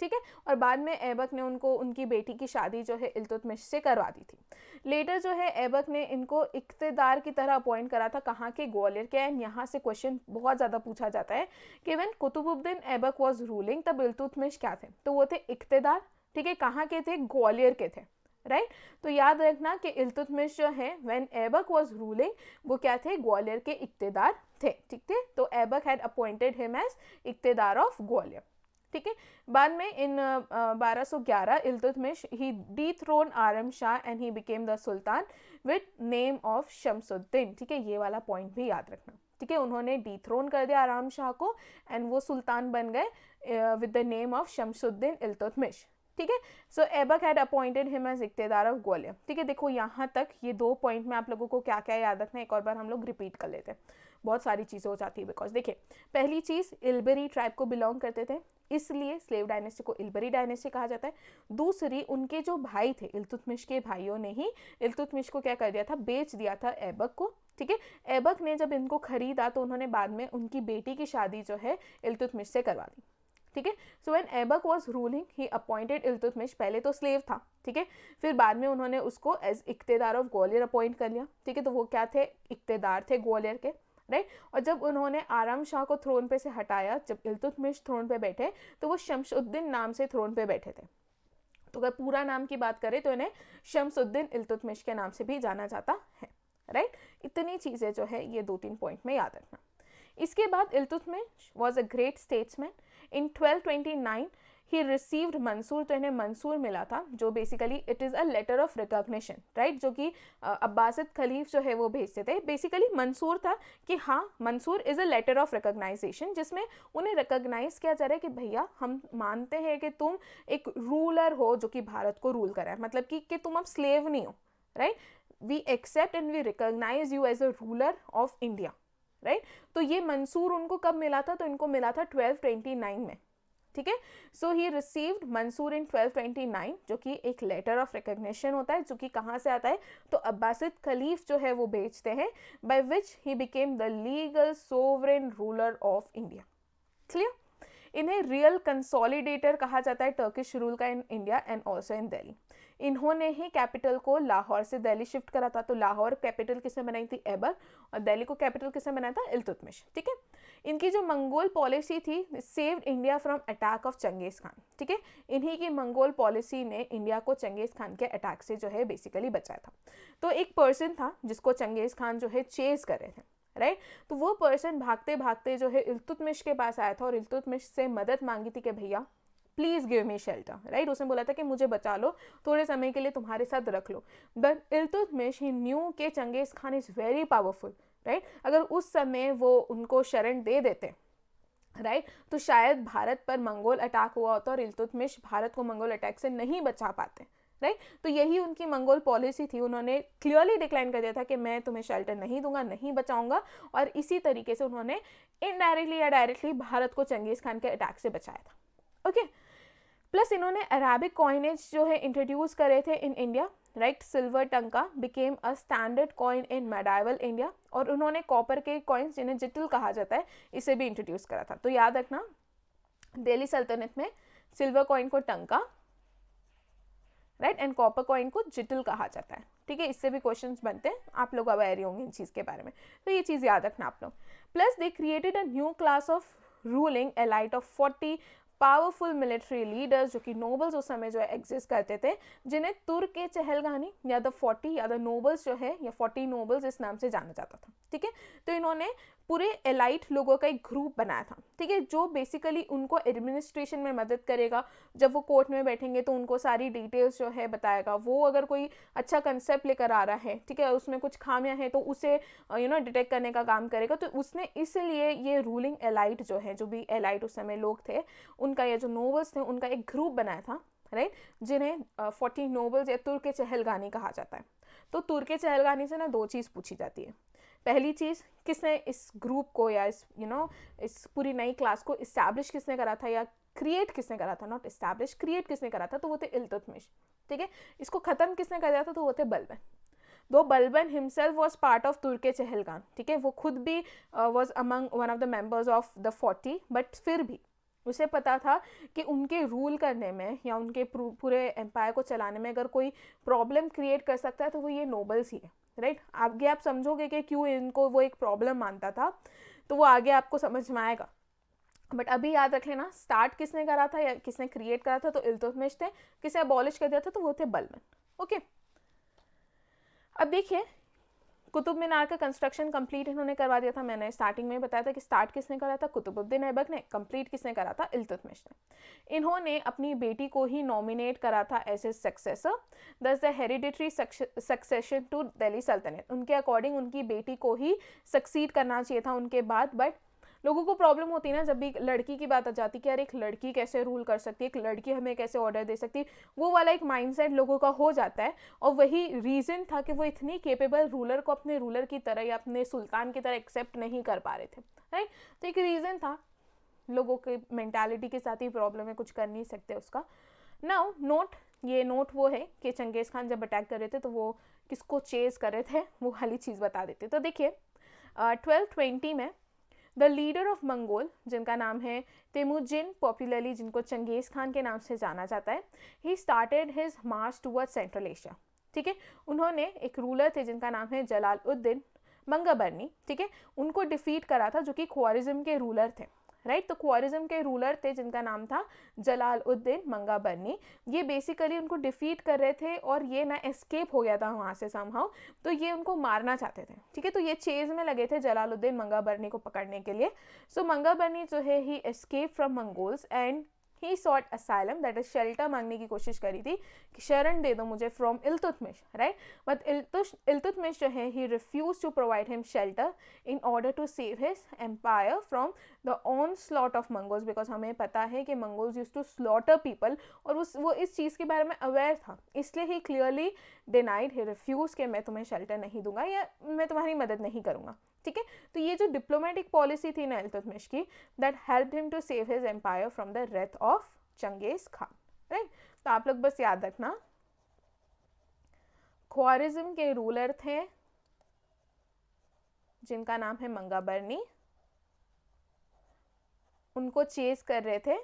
ठीक है। और बाद में ऐबक ने उनको उनकी बेटी की शादी जो है इल्तुतमिश से करवा दी थी। लेटर जो है ऐबक ने इनको इक्तेदार की तरह अपॉइंट करा था, कहाँ के, ग्वालियर के। एंड यहाँ से क्वेश्चन बहुत ज़्यादा पूछा जाता है कि when Qutbuddin Aibak was ruling तब इल्तुतमिश क्या थे, तो वो थे इक्तेदार, ठीक है। कहाँ के थे, ग्वालियर के थे, राइट। तो याद रखना कि इल्तुतमिश जो है व्हेन ऐबक वाज रूलिंग वो क्या थे, ग्वालियर के इक्तेदार थे, ठीक है। तो Aibak had appointed him as iqtedar of Gwalior, ठीक है। बाद में in 1211 Iltutmish he dethroned Aram Shah and he became the sultan with name of Shamsuddin, ठीक है। ये वाला पॉइंट भी याद रखना, ठीक है। उन्होंने डीथ्रोन कर दिया आराम शाह को एंड वो सुल्तान बन गए with the name of Shamsuddin Iltutmish, ठीक है। So Aibak had appointed him as iqtedar of Gwalior, ठीक है। देखो यहाँ तक ये 2 पॉइंट में आप लोगों को क्या क्या याद रखना है, एक और बार हम लोग रिपीट कर लेते हैं, बहुत सारी चीज़ें हो जाती है। बिकॉज देखिए, पहली चीज़ इल्बरी ट्राइब को बिलोंग करते थे, इसलिए स्लेव डायनेस्टी को इल्बरी डायनेस्टी कहा जाता है। दूसरी, उनके जो भाई थे इल्तुतमिश के भाइयों ने ही इल्तुतमिश को क्या कर दिया था, बेच दिया था ऐबक को, ठीक है। ऐबक ने जब इनको खरीदा तो उन्होंने बाद में उनकी बेटी की शादी जो है इल्तुतमिश से करवा दी, ठीक है। So when Aibak was ruling he appointed Iltutmish, पहले तो स्लेव था, ठीक है, फिर बाद में उन्होंने उसको as iqtedar of Gwalior appoint कर लिया, ठीक है। तो वो क्या थे, इक्तेदार थे ग्वालियर के, राइट। और जब उन्होंने आराम शाह को थ्रोन पे से हटाया, जब इल्तुतमिश थ्रोन पे बैठे तो वो शमसुद्दीन नाम से थ्रोन पे बैठे थे। तो अगर पूरा नाम की बात करें तो इन्हें शमसुद्दीन इल्तुतमिश के नाम से भी जाना जाता है, राइट। इतनी चीज़ें जो है ये 2-3 पॉइंट में याद रखना। इसके बाद Iltutmish was a great statesman. In 1229 he received Mansur, तो इन्हें मंसूर मिला था, जो basically it is a letter of recognition, right, जो कि अब्बासिद खलीफ जो है वो भेजते थे. बेसिकली मंसूर था कि हाँ, Mansur is a letter of recognization, जिसमें उन्हें रिकॉग्नाइज किया जा रहा है कि भैया हम मानते हैं कि तुम एक रूलर हो जो कि भारत को रूल करा है, मतलब कि तुम अब स्लेव नहीं हो, right. We accept and we recognise you as a ruler of India, right. तो ये मंसूर उनको कब मिला था? तो इनको मिला था 1229 में, ठीक है. सो ही रिसीव्ड मंसूर इन 1229, जो कि एक लेटर ऑफ रिकॉग्निशन होता है, जो कि कहाँ से आता है? तो अब्बासिद खलीफ जो है वो भेजते हैं, by which he became the legal sovereign ruler of India. Clear. इन्हें रियल कंसोलिडेटर कहा जाता है टर्किश रूल का in India and also in Delhi. इन्होंने ही कैपिटल को लाहौर से दिल्ली शिफ्ट करा था. तो लाहौर कैपिटल किसने बनाई थी? ऐबर. और दिल्ली को कैपिटल किसने बनाया था? इल्तुतमिश. ठीक है. इनकी जो मंगोल पॉलिसी थी, saved India from attack of Genghis Khan. ठीक है. इन्हीं की मंगोल पॉलिसी ने इंडिया को चंगेज खान के अटैक से जो है बेसिकली बचाया था. तो एक पर्सन था जिसको चंगेज खान जो है चेज कर रहे थे, राइट. तो वो पर्सन भागते भागते जो है इल्तुतमिश के पास आया था और इल्तुतमिश से मदद मांगी थी कि भैया please give me shelter, right. उसने बोला था कि मुझे बचा लो, थोड़े समय के लिए तुम्हारे साथ रख लो. बट इल्तुतमिश ही न्यू के Genghis Khan is very powerful, right. अगर उस समय वो उनको शरण दे देते, राइट, तो शायद भारत पर मंगोल अटैक हुआ होता और इल्तुतमिश भारत को मंगोल अटैक से नहीं बचा पाते, राइट. तो यही उनकी मंगोल पॉलिसी थी. उन्होंने क्लियरली डिक्लाइन कर दिया था कि मैं तुम्हें शेल्टर नहीं दूंगा, नहीं बचाऊंगा. और इसी तरीके से उन्होंने इनडायरेक्टली या डायरेक्टली भारत को चंगेज खान के अटैक से बचाया था. ओके. प्लस इन्होंने अराबिक कॉइनेज जो है इंट्रोड्यूस करे थे इन इंडिया, राइट. सिल्वर टंका became a standard coin in medieval India. और उन्होंने कॉपर के कॉइन्स जिन्हें जिटल कहा जाता है, इसे भी इंट्रोड्यूस करा था. तो याद रखना, दिल्ली सल्तनत में सिल्वर कॉइन को टंका, राइट, एंड कॉपर कॉइन को जिटल कहा जाता है. ठीक है. इससे भी क्वेश्चंस बनते हैं, आप लोग अवेयर होंगे इन चीज़ के बारे में. तो ये चीज़ याद रखना आप लोग. Plus they created a new class of ruling elite of 40 powerful military leaders, जो कि नोबल्स उस समय जो है एग्जिस्ट करते थे, जिन्हें तुर्क के चहलगानी या द 40 या द नोबल्स जो है, या 40 नोबल्स इस नाम से जाना जाता था. ठीक है. तो इन्होंने पूरे एलाइट लोगों का एक ग्रुप बनाया था, ठीक है, जो बेसिकली उनको एडमिनिस्ट्रेशन में मदद करेगा. जब वो कोर्ट में बैठेंगे तो उनको सारी डिटेल्स जो है बताएगा. वो अगर कोई अच्छा कंसेप्ट लेकर आ रहा है, ठीक है, उसमें कुछ खामियां हैं तो उसे डिटेक्ट करने का काम करेगा. तो उसने इसलिए ये रूलिंग एलाइट जो है, जो भी एलाइट उस समय लोग थे, उनका या जो नोबल्स थे, उनका एक ग्रुप बनाया था, राइट, जिन्हें 40 नोबल्स या तुर्क चहलगानी कहा जाता है. तो तुर्क चहलगानी से ना दो चीज़ पूछी जाती है. पहली चीज़, किसने इस ग्रुप को या इस पूरी नई क्लास को इस्टेब्लिश किसने करा था, या क्रिएट किसने करा था, नॉट इस्टेब्लिश, क्रिएट किसने करा था? तो वो थे इल्तुतमिश. ठीक है. इसको ख़त्म किसने कर दिया था? तो वो थे बलबन. दो Balban himself was part of तुर्क चहलगान. ठीक है. वो खुद भी was among one of the members of the 40, but फिर भी उसे पता था कि उनके रूल करने में या उनके पूरे एम्पायर को चलाने में अगर कोई प्रॉब्लम क्रिएट कर सकता है तो वो ये नोबल्स ही है, राइट. आगे आप समझोगे कि क्यों इनको वो एक प्रॉब्लम मानता था, तो वो आगे आपको समझ में आएगा. बट अभी याद रख लेना, स्टार्ट किसने करा था या किसने क्रिएट करा था? तो इल्तुतमिश थे. किसने अबॉलिश कर दिया था? तो वो थे बलबन. ओके. अब देखिए, कुतुब मीनार का कंस्ट्रक्शन कंप्लीट इन्होंने करवा दिया था. मैंने स्टार्टिंग में बताया था कि स्टार्ट किसने करा था? कुतुबुद्दीन ऐबक ने. कंप्लीट किसने करा था? इल्तुतमिश ने. इन्होंने अपनी बेटी को ही नॉमिनेट करा था as a successor. Thus the hereditary succession to Delhi sultanate. उनके अकॉर्डिंग उनकी बेटी को ही सक्सीड करना चाहिए था उनके बाद. बट लोगों को प्रॉब्लम होती है ना, जब भी लड़की की बात आ जाती है कि यार एक लड़की कैसे रूल कर सकती है, एक लड़की हमें कैसे ऑर्डर दे सकती है, वो वाला एक माइंडसेट लोगों का हो जाता है. और वही रीज़न था कि वो इतनी केपेबल रूलर को अपने रूलर की तरह या अपने सुल्तान की तरह एक्सेप्ट नहीं कर पा रहे थे, राइट. तो एक रीज़न था, लोगों की मेंटालिटी के साथ ही प्रॉब्लम है, कुछ कर नहीं सकते उसका. नाउ नोट, ये नोट वो है कि चंगेज़ खान जब अटैक कर रहे थे तो वो किसको चेज़ कर रहे थे, वो वाली चीज़ बता देते. तो देखिए 1220 में द लीडर ऑफ मंगोल, जिनका नाम है तेमुजिन, पॉपुलरली जिनको चंगेज़ खान के नाम से जाना जाता है, he started his March toward central Asia. ठीक है. उन्होंने एक रूलर थे जिनका नाम है जलालुद्दीन बंगाबरनी, ठीक है, उनको डिफीट करा था, जो कि ख्वारिज़्म के रूलर थे, राइट। तो ख्वारिज्म के रूलर थे जिनका नाम था जलालुद्दीन मंगाबरनी। ये बेसिकली उनको डिफीट कर रहे थे और ये ना एस्केप हो गया था वहाँ से समहाउ, तो ये उनको मारना चाहते थे, ठीक है। तो ये चेज में लगे थे जलालुद्दीन मंगाबरनी को पकड़ने के लिए। सो मंगाबरनी जो है he escape from Mongols and he sought asylum, that is shelter मांगने की कोशिश करी थी कि शरण दे दो मुझे from Iltutmish, right. But Iltutmish जो है he refuse to provide him shelter in order to save his empire from the onslaught of Mongols, because हमें पता है कि Mongols use to slaughter people और वो इस चीज़ के बारे में अवेयर था, इसलिए ही क्लियरली डिनाइड, ही रिफ्यूज कि मैं तुम्हें शेल्टर नहीं दूंगा या मैं तुम्हारी मदद नहीं करूंगा, ठीक है। तो ये जो डिप्लोमेटिक पॉलिसी थी ना इल्तुतमिश की, that helped him to save his empire from the wrath of Genghis Khan, right. तो आप लोग बस याद रखना, ख्वारिज्म के रूलर थे जिनका नाम है मंगाबरनी, उनको चेज कर रहे थे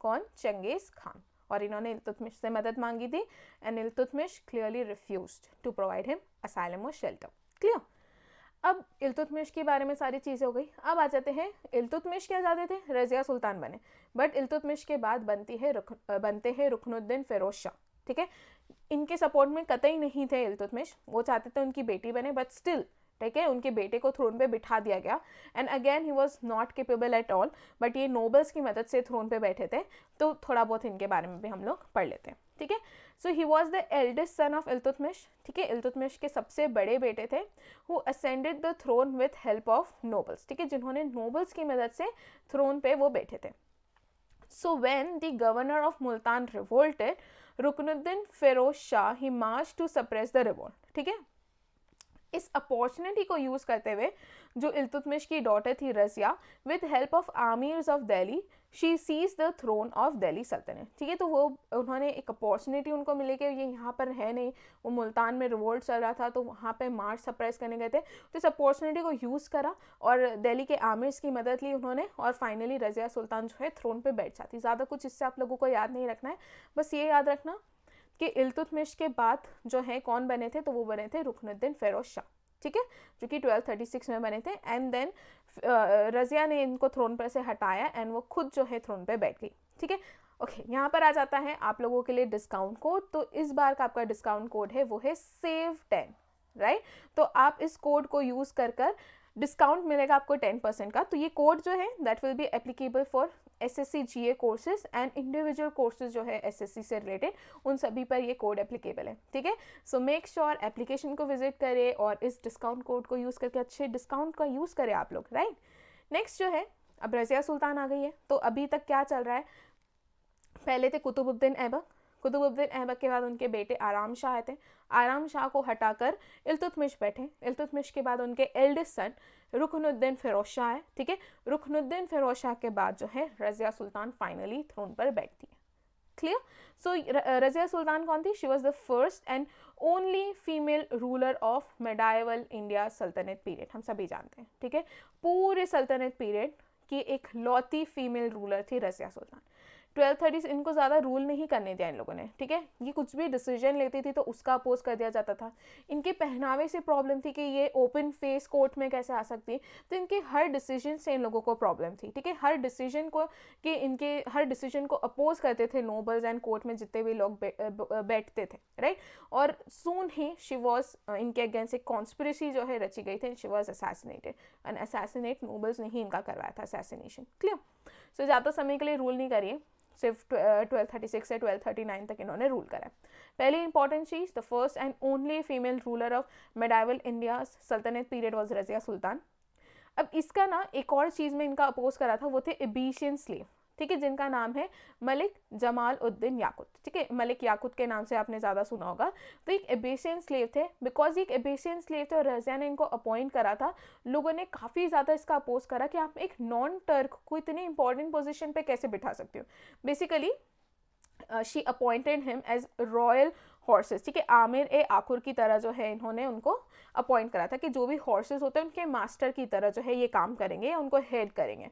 कौन, चंगेज खान, और इन्होंने इल्तुतमिश से मदद मांगी थी and Iltutmish clearly refused to provide him asylum और शेल्टर। क्लियर। अब इल्तुतमिश के बारे में सारी चीज़ें हो गई। अब आ जाते हैं, इल्तुतमिश क्या चाहते थे, रज़िया सुल्तान बने, बट इल्तुतमिश के बाद बनते हैं रुकनुद्दीन फिरोज शाह, ठीक है। इनके सपोर्ट में कतई नहीं थे इल्तुतमिश, वो चाहते थे उनकी बेटी बने, बट स्टिल, ठीक है, उनके बेटे को थ्रोन पे बिठा दिया गया and again he was not capable at all, but ये नोबल्स की मदद से थ्रोन पे बैठे थे। तो थोड़ा बहुत इनके बारे में भी हम लोग पढ़ लेते हैं, ठीक है। So he was the eldest son of Iltutmish, ठीक है, इल्तुतमिश के सबसे बड़े बेटे थे, who ascended the throne with help of nobles, ठीक है, जिन्होंने नोबल्स की मदद से थ्रोन पे वो बैठे थे। So when the governor of Multan revolted, Ruknuddin Firoz Shah he march to suppress the revolt, ठीक है। इस अपॉर्चुनिटी को यूज करते हुए जो इल्तुतमिश की डॉटर थी Razia, with help of amirs of Delhi, she seized the throne of Delhi sultanate, ठीक है। तो वो उन्होंने एक अपॉर्चुनिटी उनको मिली कि ये यहाँ पर है नहीं, वो मुल्तान में रिवोल्ट चल रहा था, तो वहाँ पे मार्च सप्रेस करने गए थे, तो इस अपॉर्चुनिटी को यूज़ करा और दिल्ली के आमिर्स की मदद ली उन्होंने, और फाइनली रज़िया सुल्तान जो है थ्रोन पर बैठ जाती। ज़्यादा कुछ इससे आप लोगों को याद नहीं रखना है, बस ये याद रखना कि इल्तुतमिश के बाद जो है कौन बने थे, तो वो बने थे रुकनुद्दीन फिरोज शाह, ठीक है, जो कि 1236 में बने थे। एंड देन रज़िया ने इनको थ्रोन पर से हटाया एंड वो खुद जो है थ्रोन पे बैठ गई, ठीक है। ओके, यहाँ पर आ जाता है आप लोगों के लिए डिस्काउंट कोड। तो इस बार का आपका डिस्काउंट कोड है वो है SAVE10, राइट। तो आप इस कोड को यूज़ कर डिस्काउंट मिलेगा आपको 10% का। तो ये कोड जो है that will be applicable for SSC GA courses and individual courses जो है SSC से रिलेटेड, उन सभी पर ये कोड एप्लीकेबल है, ठीक है। सो मेक श्योर एप्लीकेशन को विजिट करें और इस डिस्काउंट कोड को यूज़ करके अच्छे डिस्काउंट का यूज़ करें आप लोग, राइट। नेक्स्ट जो है, अब रज़िया सुल्तान आ गई है, तो अभी तक क्या चल रहा है, पहले थे कुतुबुद्दीन ऐबक, कुतुबुद्दीन ऐबक के बाद उनके बेटे आराम शाह आए थे, आराम शाह को हटाकर इल्तुतमिश बैठे, इल्तुतमिश के बाद उनके एल्डेस्ट सन रुकनुद्दीन फिरोज शाह है, ठीक है। रुकनुद्दीन फिरोज शाह के बाद जो है रज़िया सुल्तान फाइनली थ्रोन पर बैठती है। क्लियर। सो रज़िया सुल्तान कौन थी, she was the first and only female ruler of medieval India सल्तनत पीरियड, हम सभी जानते हैं, ठीक है। पूरे सल्तनत पीरियड की एक लौती फीमेल रूलर थी रज़िया सुल्तान। 1230 इनको ज़्यादा रूल नहीं करने दिया इन लोगों ने, ठीक है। ये कुछ भी डिसीजन लेती थी तो उसका अपोज कर दिया जाता था। इनके पहनावे से प्रॉब्लम थी कि ये ओपन फेस कोर्ट में कैसे आ सकती, तो इनके हर डिसीजन से इन लोगों को प्रॉब्लम थी, ठीक है। हर डिसीजन को कि इनके हर डिसीजन को अपोज करते थे नोबल्स एंड कोर्ट में जितने भी लोग बैठते थे, राइट। और सून ही शी वॉज, इनके अगेंस्ट एक कॉन्स्पिरेसी जो है रची गई थी, she was assassinated and assassinate nobles ने ही इनका करवाया था असैसिनेशन। क्लियर। सो ज़्यादा समय के लिए रूल नहीं करिए, सिर्फ 1236 से 1239 तक इन्होंने रूल करा है। पहली important cheese, the first and only female ruler of medieval India सल्तनत पीरियड वाज रज़िया सुल्तान। अब इसका ना एक और चीज़ में इनका अपोज करा था, वो थे इबीशियन स्लेव, ठीक है, जिनका नाम है मलिक जमाल उद्दीन याकूत, ठीक है। मलिक याकूत के नाम से आपने ज़्यादा सुना होगा। तो एक एबेसियन स्लेव थे, बिकॉज एक एबेसियन स्लेव थे और रज़िया ने इनको अपॉइंट करा था, लोगों ने काफ़ी ज़्यादा इसका अपोज करा कि आप एक नॉन टर्क को इतनी इंपॉर्टेंट पोजिशन पर कैसे बिठा सकते हो। Basically she appointed him as royal horses, ठीक है, आमिर ए आखुर की तरह जो है इन्होंने उनको अपॉइंट करा था कि जो भी हॉर्सेस होते हैं उनके मास्टर की तरह जो है ये काम करेंगे या उनको हेड करेंगे।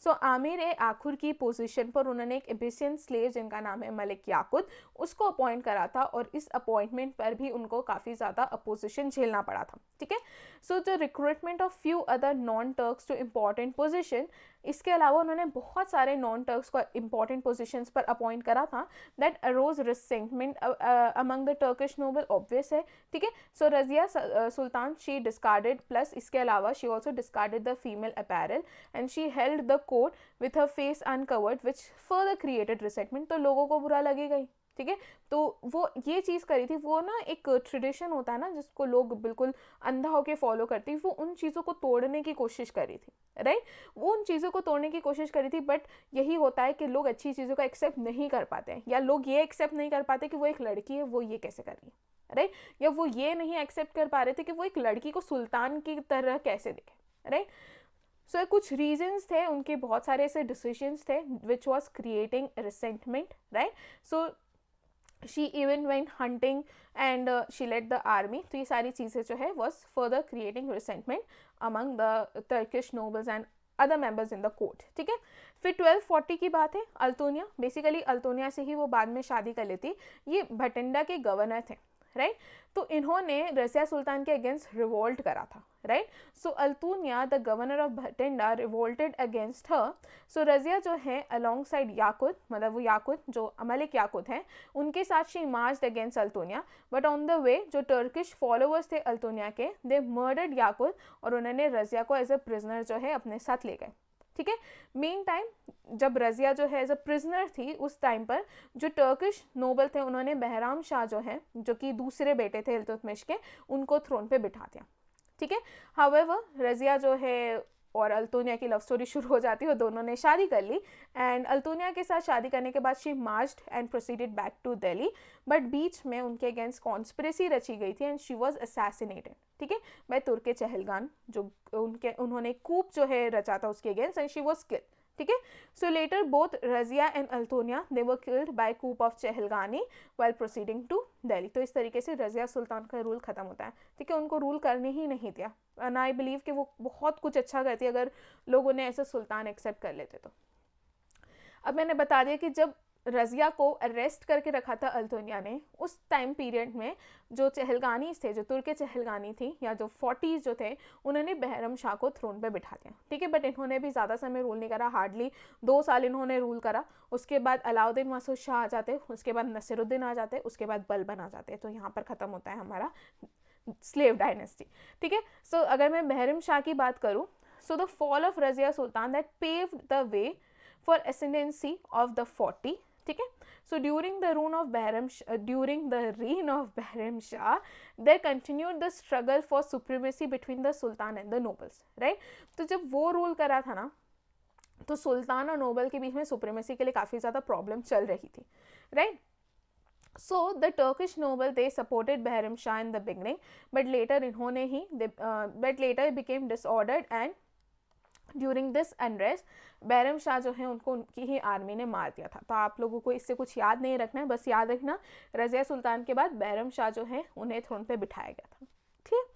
सो आमिर ए आखुर की पोजीशन पर उन्होंने एक एबिसियन स्लेव जिनका नाम है मलिक याकुत उसको अपॉइंट करा था, और इस अपॉइंटमेंट पर भी उनको काफ़ी ज़्यादा अपोजिशन झेलना पड़ा था, ठीक है। So the recruitment of few other non Turks to important position, इसके अलावा उन्होंने बहुत सारे नॉन टर्क्स को इंपॉर्टेंट पोजीशंस पर अपॉइंट करा था। That arose resentment among the Turkish noble, obvious है, ठीक है। So Razia Sultan she discarded, plus इसके अलावा she also discarded the female apparel and she held the court with her face uncovered which further created resentment. तो लोगों को बुरा लगेगा ही, ठीक है। तो वो ये चीज़ करी थी, वो ना एक ट्रेडिशन होता है ना जिसको लोग बिल्कुल अंधा होके फॉलो करती है, वो उन चीज़ों को तोड़ने की कोशिश करी थी, राइट। वो उन चीज़ों को तोड़ने की कोशिश करी थी, बट यही होता है कि लोग अच्छी चीज़ों को एक्सेप्ट नहीं कर पाते हैं, या लोग ये एक्सेप्ट नहीं कर पाते कि वो एक लड़की है, वो ये कैसे कर रही है, राइट। या वो ये नहीं एक्सेप्ट कर पा रहे थे कि वो एक लड़की को सुल्तान की तरह कैसे दिखे, राइट। सो कुछ रीजंस थे, उनके बहुत सारे ऐसे डिसीजंस थे which was creating resentment, right. So she even went hunting and she led the army. तो ये सारी चीज़ें जो है was further creating resentment among the Turkish nobles and other members in the court, ठीक है। फिर 1240 की बात है, अल्तोनिया, बेसिकली अल्तोनिया से ही वो बाद में शादी कर लेती। ये भटिंडा के गवर्नर थे, राइट। तो इन्होंने रजिया सुल्तान के अगेंस्ट रिवोल्ट करा था, right. So Altunia the governor of Bhatinda revolted against her. So Razia जो है अलॉन्ग साइड याकुत, मतलब वो याकुत जो मलिक याकुत हैं उनके साथ she marched against Altunia, but on the way जो टर्किश फॉलोअर्स थे अल्तुनिया के, दे मर्डर्ड याकुत और उन्होंने रजिया को एज अ प्रिजनर जो है अपने साथ ले गए, ठीक है। मीन टाइम जब रजिया जो है एज अ प्रिजनर थी, उस टाइम पर जो टर्किश नोबल थे उन्होंने बहराम शाह जो है, जो कि दूसरे बेटे थे इल्तुतमिश के, उनको थ्रोन पे बिठा दिया, ठीक है। हाउएवर रजिया जो है और अल्तुनिया की लव स्टोरी शुरू हो जाती है, और दोनों ने शादी कर ली, एंड अल्तुनिया के साथ शादी करने के बाद she marched and proceeded back to Delhi, but बीच में उनके अगेंस्ट कॉन्स्पिरेसी रची गई थी एंड शी वाज असैसिनेटेड, ठीक है, बाय तुर्के चहलगान, जो उन्होंने कूप जो है रचा था उसके against, and she was killed, ठीक है। So later both Razia and Altunia they were killed by coup of Chahalgani while proceeding to Delhi. तो इस तरीके से रजिया सुल्तान का रूल खत्म होता है, ठीक है। उनको रूल करने ही नहीं दिया, एंड आई बिलीव कि वो बहुत कुछ अच्छा करती अगर लोग उन्हें ऐसे सुल्तान एक्सेप्ट कर लेते तो। अब मैंने बता दिया कि जब रजिया को अरेस्ट करके रखा था अल्तुनिया ने, उस टाइम पीरियड में जो चहलगानीज थे, जो तुर्के चहलगानी थी या जो 40s जो थे, उन्होंने बहरम शाह को थ्रोन पे बिठा दिया, ठीक है। बट इन्होंने भी ज़्यादा समय रूल नहीं करा, हार्डली 2 साल इन्होंने रूल करा। उसके बाद अलाउद्दीन मसूद शाह आ जाते, उसके बाद नसीरुद्दीन आ जाते, उसके बाद बलबन आ जाते। तो यहाँ पर ख़त्म होता है हमारा स्लेव डायनेस्टी, ठीक है। सो अगर मैं बहरम शाह की बात करूँ, so the fall of Razia Sultan that paved the way for ascendancy of the 40, ठीक है। So during the reign of Behram Shah, there continued the struggle for supremacy between the sultan and the nobles, right। तो जब वो रूल करा था ना, तो सुल्तान और नोबल के बीच में सुप्रीमेसी के लिए काफ़ी ज़्यादा प्रॉब्लम चल रही थी, right. So the Turkish noble they supported Behram Shah in the beginning, but later इन्होंने ही but later it became disordered and during this unrest Bairam Shah जो है उनको उनकी ही आर्मी ने मार दिया था। तो आप लोगों को इससे कुछ याद नहीं रखना है, बस याद रखना रजिया सुल्तान के बाद बैरम शाह जो है उन्हें थ्रोन पे बिठाया गया था, ठीक।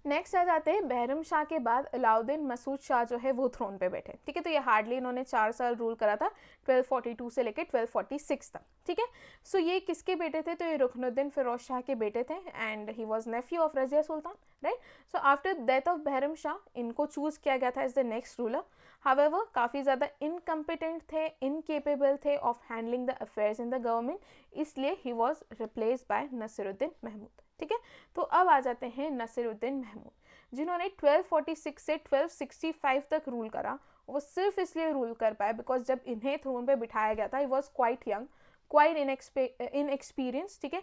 नेक्स्ट आ जाते हैं बहरम शाह के बाद अलाउद्दीन मसूद शाह जो है वो थ्रोन पे बैठे, ठीक है। तो ये हार्डली इन्होंने 4 साल रूल करा था, 1242 से लेकर 1246 तक, ठीक है। सो ये किसके बेटे थे? तो ये रुकनुद्दीन फिरोज शाह के बेटे थे and he was nephew of Razia Sultan, right. So after death of Bahram Shah इनको चूज़ किया गया था as the next ruler. However काफ़ी ज़्यादा इनकम्पिटेंट थे, इनकेपेबल थे of handling the affairs in the government, इसलिए he was replace by Nasiruddin Mahmud, ठीक है। तो अब आ जाते हैं नसीरुद्दीन महमूद, जिन्होंने 1246 से 1265 तक रूल करा। वो सिर्फ इसलिए रूल कर पाए बिकॉज जब इन्हें थ्रोन पे बिठाया गया था, he was quite young, quite inexperience, ठीक है,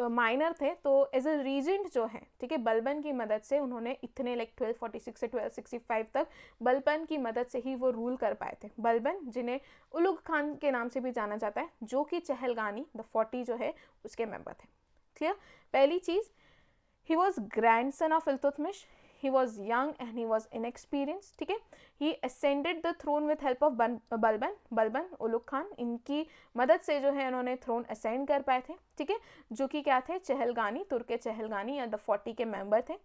माइनर थे। तो एज अ रीजेंट जो है, ठीक है, बलबन की मदद से उन्होंने इतने 1246 से 1265 तक बलबन की मदद से ही वो रूल कर पाए थे। बलबन जिन्हें उलुग खान के नाम से भी जाना जाता है, जो कि चहलगानी द 40 जो है उसके मेंबर थे, क्लियर। पहली चीज़, he was grandson of Iltutmish, he was young and he was inexperienced, ठीक है. He ascended the throne with help of Balban Ulugh Khan, इनकी मदद से जो है उन्होंने थ्रोन असेंड कर पाए थे, ठीक है, जो कि क्या थे, चहलगानी, तुर्क चहलगानी या द 40 के मेंबर थे.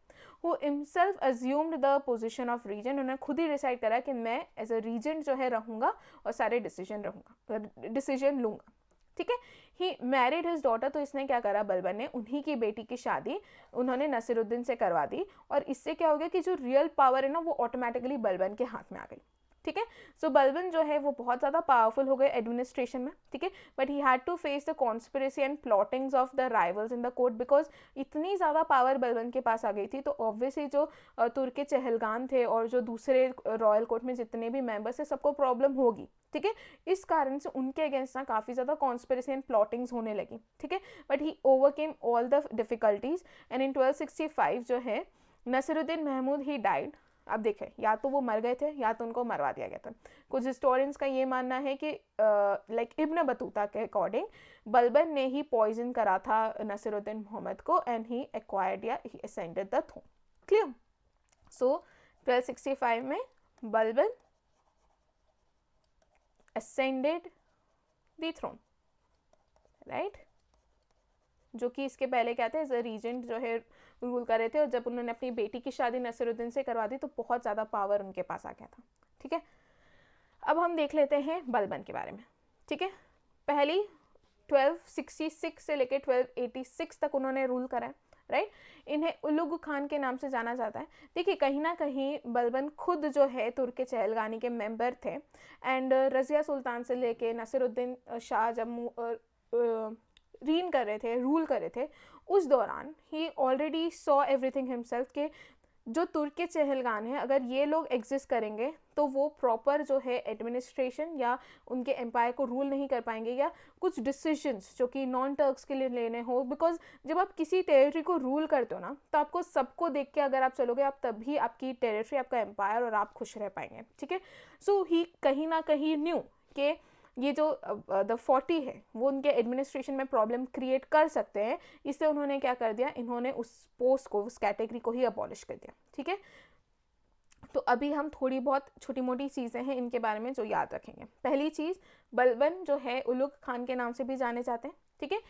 Who himself assumed the position of regent, उन्होंने खुद ही डिसाइड करा कि मैं एज अ रीजेंट जो है रहूँगा और सारे डिसीजन लूँगा, ठीक है. ही मैरिड हिज डॉटर, तो इसने क्या करा, बलबन ने उन्हीं की बेटी की शादी उन्होंने नसीरुद्दीन से करवा दी, और इससे क्या हो गया कि जो रियल पावर है ना वो ऑटोमेटिकली बलबन के हाथ में आ गई, ठीक है. सो बलबन जो है वो बहुत ज़्यादा पावरफुल हो गए एडमिनिस्ट्रेशन में, ठीक है. But he had to face the conspiracy and plottings of the rivals in the court, because इतनी ज़्यादा पावर बलबन के पास आ गई थी, तो ऑब्वियसली जो तुर्क चहलगान थे और जो दूसरे रॉयल कोर्ट में जितने भी मेंबर्स थे सबको प्रॉब्लम होगी, ठीक है. इस कारण से उनके अगेंस्ट ना काफ़ी ज़्यादा कॉन्स्पिरेसी एंड प्लॉटिंग्स होने लगी, ठीक है. But he overcame all the difficulties and in 1265 जो है नसीरुद्दीन महमूद ही डाइड. अब देखें, या तो वो मर गए थे या तो उनको मरवा दिया गया था. कुछ हिस्टोरियंस का ये मानना है कि लाइक इब्न बतूता के अकॉर्डिंग बलबन ने ही पॉइजन करा था नसीरुद्दीन मोहम्मद को एंड ही एक्वायर्ड या ही असेंडेड द थ्रोन. क्लियर. सो 1265 में Balban ascended the throne, right? जो कि इसके पहले क्या थे, एज अ रीजेंट जो है रूल कर रहे थे, और जब उन्होंने अपनी बेटी की शादी नसीरुद्दीन से करवा दी तो बहुत ज़्यादा पावर उनके पास आ गया था, ठीक है. अब हम देख लेते हैं बलबन के बारे में, ठीक है. पहली 1266 से लेकर 1286 तक उन्होंने रूल करा है, राइट. इन्हें उलुग खान के नाम से जाना जाता है. देखिए, कहीं ना कहीं बलबन खुद जो है तुर्क चहलगानी के मेंबर थे, एंड रज़िया सुल्तान से लेके नसीरुद्दीन शाह जब रीन कर रहे थे, रूल कर रहे थे, उस दौरान ही ऑलरेडी सॉ एवरीथिंग हिमसेल्फ के जो तुर्क के चहलगान हैं, अगर ये लोग एग्जिस्ट करेंगे तो वो प्रॉपर जो है एडमिनिस्ट्रेशन या उनके एम्पायर को रूल नहीं कर पाएंगे, या कुछ डिसीजंस जो कि नॉन टर्क्स के लिए लेने हो, बिकॉज जब आप किसी टेरिटरी को रूल करते हो ना तो आपको सबको देख के अगर आप चलोगे, आप तभी आपकी टेरिटरी, आपका एम्पायर और आप खुश रह पाएंगे, ठीक है. सो ही कहीं ना कहीं न्यू कि ये जो द 40 है वो उनके एडमिनिस्ट्रेशन में प्रॉब्लम क्रिएट कर सकते हैं, इससे उन्होंने क्या कर दिया, इन्होंने उस पोस्ट को, उस कैटेगरी को ही अबॉलिश कर दिया, ठीक है. तो अभी हम थोड़ी बहुत छोटी मोटी चीज़ें हैं इनके बारे में जो याद रखेंगे. पहली चीज़, बलबन जो है उलुग खान के नाम से भी जाने जाते हैं, ठीक है.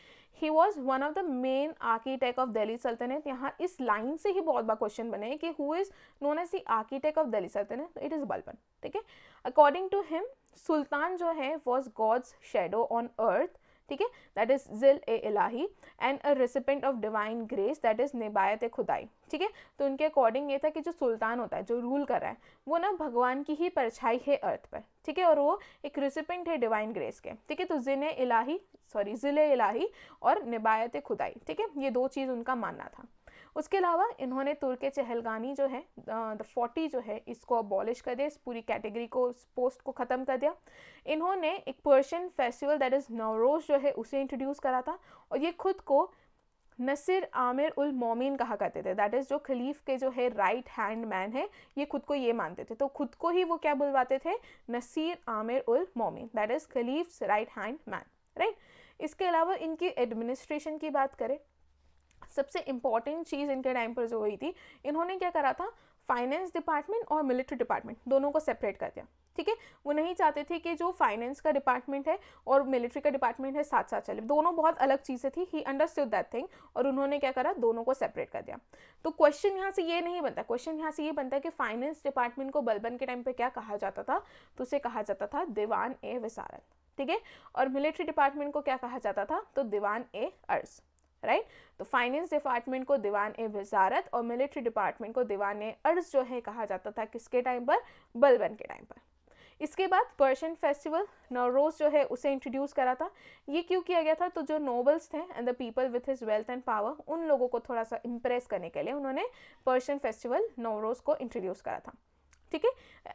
He was one of the main architect of Delhi सल्तनत. यहाँ इस लाइन से ही बहुत बार क्वेश्चन बने कि who is known as the architect of Delhi sultanate, it is Balban, ठीक है. अकॉर्डिंग टू हिम सुल्तान जो है was god's shadow on earth, ठीक है, दैट इज जिल ए इलाही, and a recipient of divine grace, that is निबायत खुदाई, ठीक है. तो उनके अकॉर्डिंग ये था कि जो सुल्तान होता है, जो रूल कर रहा है, वो ना भगवान की ही परछाई है अर्थ पर, ठीक है, और वो एक रेसिपेंट है डिवाइन ग्रेस के, ठीक है. तो जिले इलाही और निबायत खुदाई, ठीक है, ये दो चीज़ उनका मानना था. उसके अलावा इन्होंने तुर्क चहलगानी जो है द 40 जो है इसको अबॉलिश कर दिया, इस पूरी कैटेगरी को, इस पोस्ट को ख़त्म कर दिया. इन्होंने एक Persian festival that is Navroz जो है उसे इंट्रोड्यूस करा था, और ये खुद को नसीर आमिर उल मोमिन कहा करते थे, दैट इज़ जो खलीफ के जो है राइट हैंड मैन है, ये खुद को ये मानते थे. तो खुद को ही वो क्या बुलवाते थे, नसीर आमिर उल मोमिन, that is caliph's right hand man, right. इसके अलावा इनकी एडमिनिस्ट्रेशन की बात करें, सबसे इम्पॉर्टेंट चीज़ इनके टाइम पर जो हुई थी, इन्होंने क्या करा था, फाइनेंस डिपार्टमेंट और मिलिट्री डिपार्टमेंट दोनों को सेपरेट कर दिया, ठीक है. वो नहीं चाहते थे कि जो फाइनेंस का डिपार्टमेंट है और मिलिट्री का डिपार्टमेंट है साथ साथ चले, दोनों बहुत अलग चीज़ें थी. ही अंडरस्टूड दैट थिंग, और उन्होंने क्या करा, दोनों को सेपरेट कर दिया. तो क्वेश्चन यहाँ से ये नहीं बनता, क्वेश्चन यहाँ से ये बनता है कि फाइनेंस डिपार्टमेंट को बलबन के टाइम पर क्या कहा जाता था, तो उसे कहा जाता था दीवान ए विसारत, ठीक है. और मिलिट्री डिपार्टमेंट को क्या कहा जाता था, तो दीवान ए अर्ज, राइट. तो फाइनेंस डिपार्टमेंट को दीवान ए वजारत और मिलिट्री डिपार्टमेंट को दीवान ए अर्ज जो है कहा जाता था किसके टाइम पर, बलबन के टाइम पर. इसके बाद पर्शियन फेस्टिवल नवरोज़ जो है उसे इंट्रोड्यूस करा था. ये क्यों किया गया था, तो जो नोबल्स थे and the people with his wealth and power, उन लोगों को थोड़ा सा इम्प्रेस करने के लिए उन्होंने पर्शियन फेस्टिवल नवरोज़ को इंट्रोड्यूस करा था, ठीक है.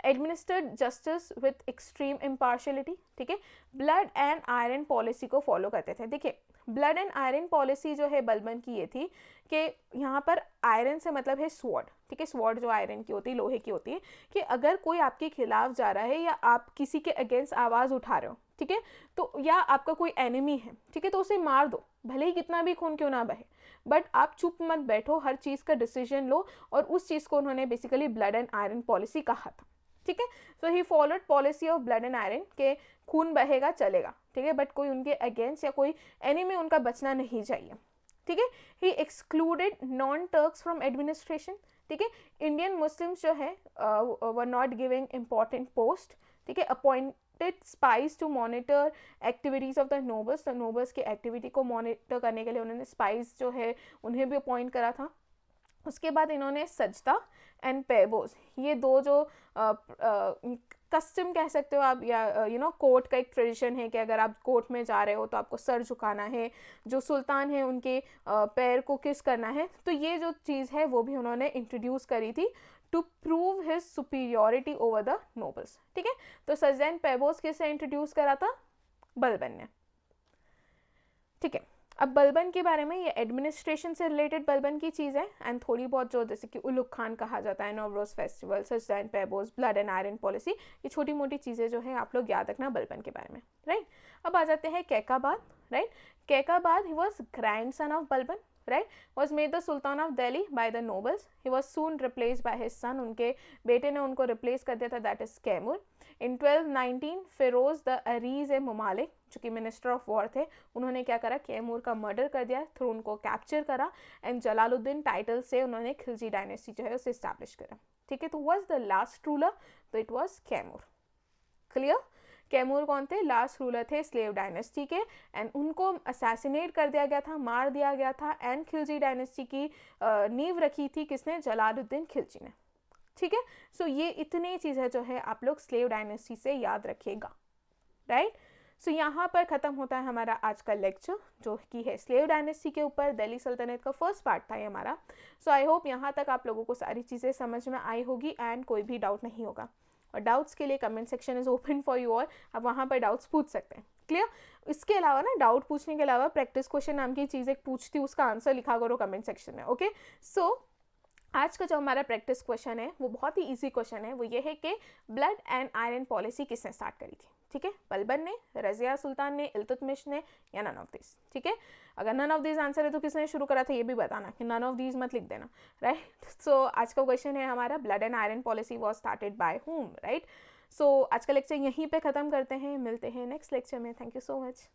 Administered justice with extreme impartiality, ठीक है. ब्लड एंड आयरन पॉलिसी को फॉलो करते थे. देखिए, ब्लड एंड आयरन पॉलिसी जो है बलबन की ये थी कि यहाँ पर आयरन से मतलब है स्वॉर्ड, ठीक है. स्वॉर्ड जो आयरन की होती है, लोहे की होती है, कि अगर कोई आपके खिलाफ जा रहा है या आप किसी के अगेंस्ट आवाज़ उठा रहे हो, ठीक है। तो या आपका कोई एनिमी है, ठीक है, तो उसे मार दो, भले ही कितना भी खून क्यों ना बहे, बट आप चुप मत बैठो, हर चीज़ का डिसीजन लो। और उस चीज़ को उन्होंने basically blood and iron policy कहा था, ठीक है। So he followed policy of blood and iron के खून बहेगा चलेगा, ठीक है, बट कोई उनके अगेंस्ट या कोई एनिमी उनका बचना नहीं चाहिए, ठीक है। He excluded non Turks from administration, ठीक है। इंडियन मुस्लिम्स जो है were not giving important post, ठीक है। Appointed spies to monitor activities of the nobles की एक्टिविटी को मॉनिटर करने के लिए उन्होंने स्पाइस जो है उन्हें भी अपॉइंट करा था। उसके बाद इन्होंने सजदा एंड पेबोज, ये दो जो कस्टम कह सकते हो आप, या कोर्ट का एक ट्रेडिशन है कि अगर आप कोर्ट में जा रहे हो तो आपको सर झुकाना है, जो सुल्तान है उनके पैर को किस करना है, तो ये जो चीज़ है वो भी उन्होंने इंट्रोड्यूस करी थी to prove his superiority over the nobles, ठीक है। तो सजदा एंड पेबोज किसने इंट्रोड्यूस करा था? बलबन ने, ठीक है। अब बलबन के बारे में, ये एडमिनिस्ट्रेशन से रिलेटेड बलबन की चीज़ है, एंड थोड़ी बहुत जो जैसे कि उलुग खान कहा जाता है, नवरोज फेस्टिवल, सजदा एंड पेबोज, ब्लड एंड आयरन पॉलिसी, ये छोटी मोटी चीज़ें जो है आप लोग याद रखना बलबन के बारे में, राइट। अब आ जाते हैं Kaikabad, right. Kaikabad, he was grandson of Balban, right, was made the Sultan of Delhi by the nobles. He was soon replaced by his son, उनके बेटे ने उनको रिप्लेस कर दिया था, that is Kaimur. In 1219 Firoz the अरीज ए ममालिक, जो कि मिनिस्टर ऑफ वॉर थे, उन्होंने क्या करा, कैमूर का मर्डर कर दिया, थ्रोन को कैप्चर करा, एंड जलालुद्दीन टाइटल से उन्होंने खिलजी डायनेस्टी जो है उसे इस्टेब्लिश करा, ठीक है। तो वॉज द लास्ट रूलर, तो it was Kaimur. Clear? Kaimur कौन थे? लास्ट रूलर थे स्लेव डायनेस्टी के, एंड उनको असैसिनेट कर दिया गया था, मार दिया गया था, एंड खिलजी डायनेस्टी की नींव रखी थी किसने? जलालुद्दीन खिलजी ने, ठीक है। सो ये इतनी चीज़ें जो है आप लोग स्लेव डायनेस्टी से याद रखिएगा, राइट। सो यहाँ पर ख़त्म होता है हमारा आज का लेक्चर, जो कि है स्लेव डायनेस्टी के ऊपर, दिल्ली सल्तनत का फर्स्ट पार्ट था ये हमारा। सो आई होप यहाँ तक आप लोगों को सारी चीज़ें समझ में आई होगी, एंड कोई भी डाउट नहीं होगा। और डाउट्स के लिए comment section is open for you all, आप वहाँ पर डाउट्स पूछ सकते हैं, क्लियर। इसके अलावा ना, डाउट पूछने के अलावा प्रैक्टिस क्वेश्चन नाम की चीज़ एक पूछती हूँ, उसका आंसर लिखा करो कमेंट सेक्शन में, ओके। सो आज का जो हमारा प्रैक्टिस क्वेश्चन है वो बहुत ही इजी क्वेश्चन है, वो ये है कि ब्लड एंड आयरन पॉलिसी किसने स्टार्ट करी थी, ठीक है। बलबन ने, रज़िया सुल्तान ने, इल्तुतमिश ने, या नन ऑफ दिस, ठीक है। अगर नन ऑफ दिस आंसर है तो किसने शुरू करा था ये भी बताना, कि नन ऑफ दिस मत लिख देना, राइट। सो आज का क्वेश्चन है हमारा, blood and iron policy was started by whom, right. So आज का लेक्चर यहीं पे ख़त्म करते हैं, मिलते हैं नेक्स्ट लेक्चर में। Thank you so much.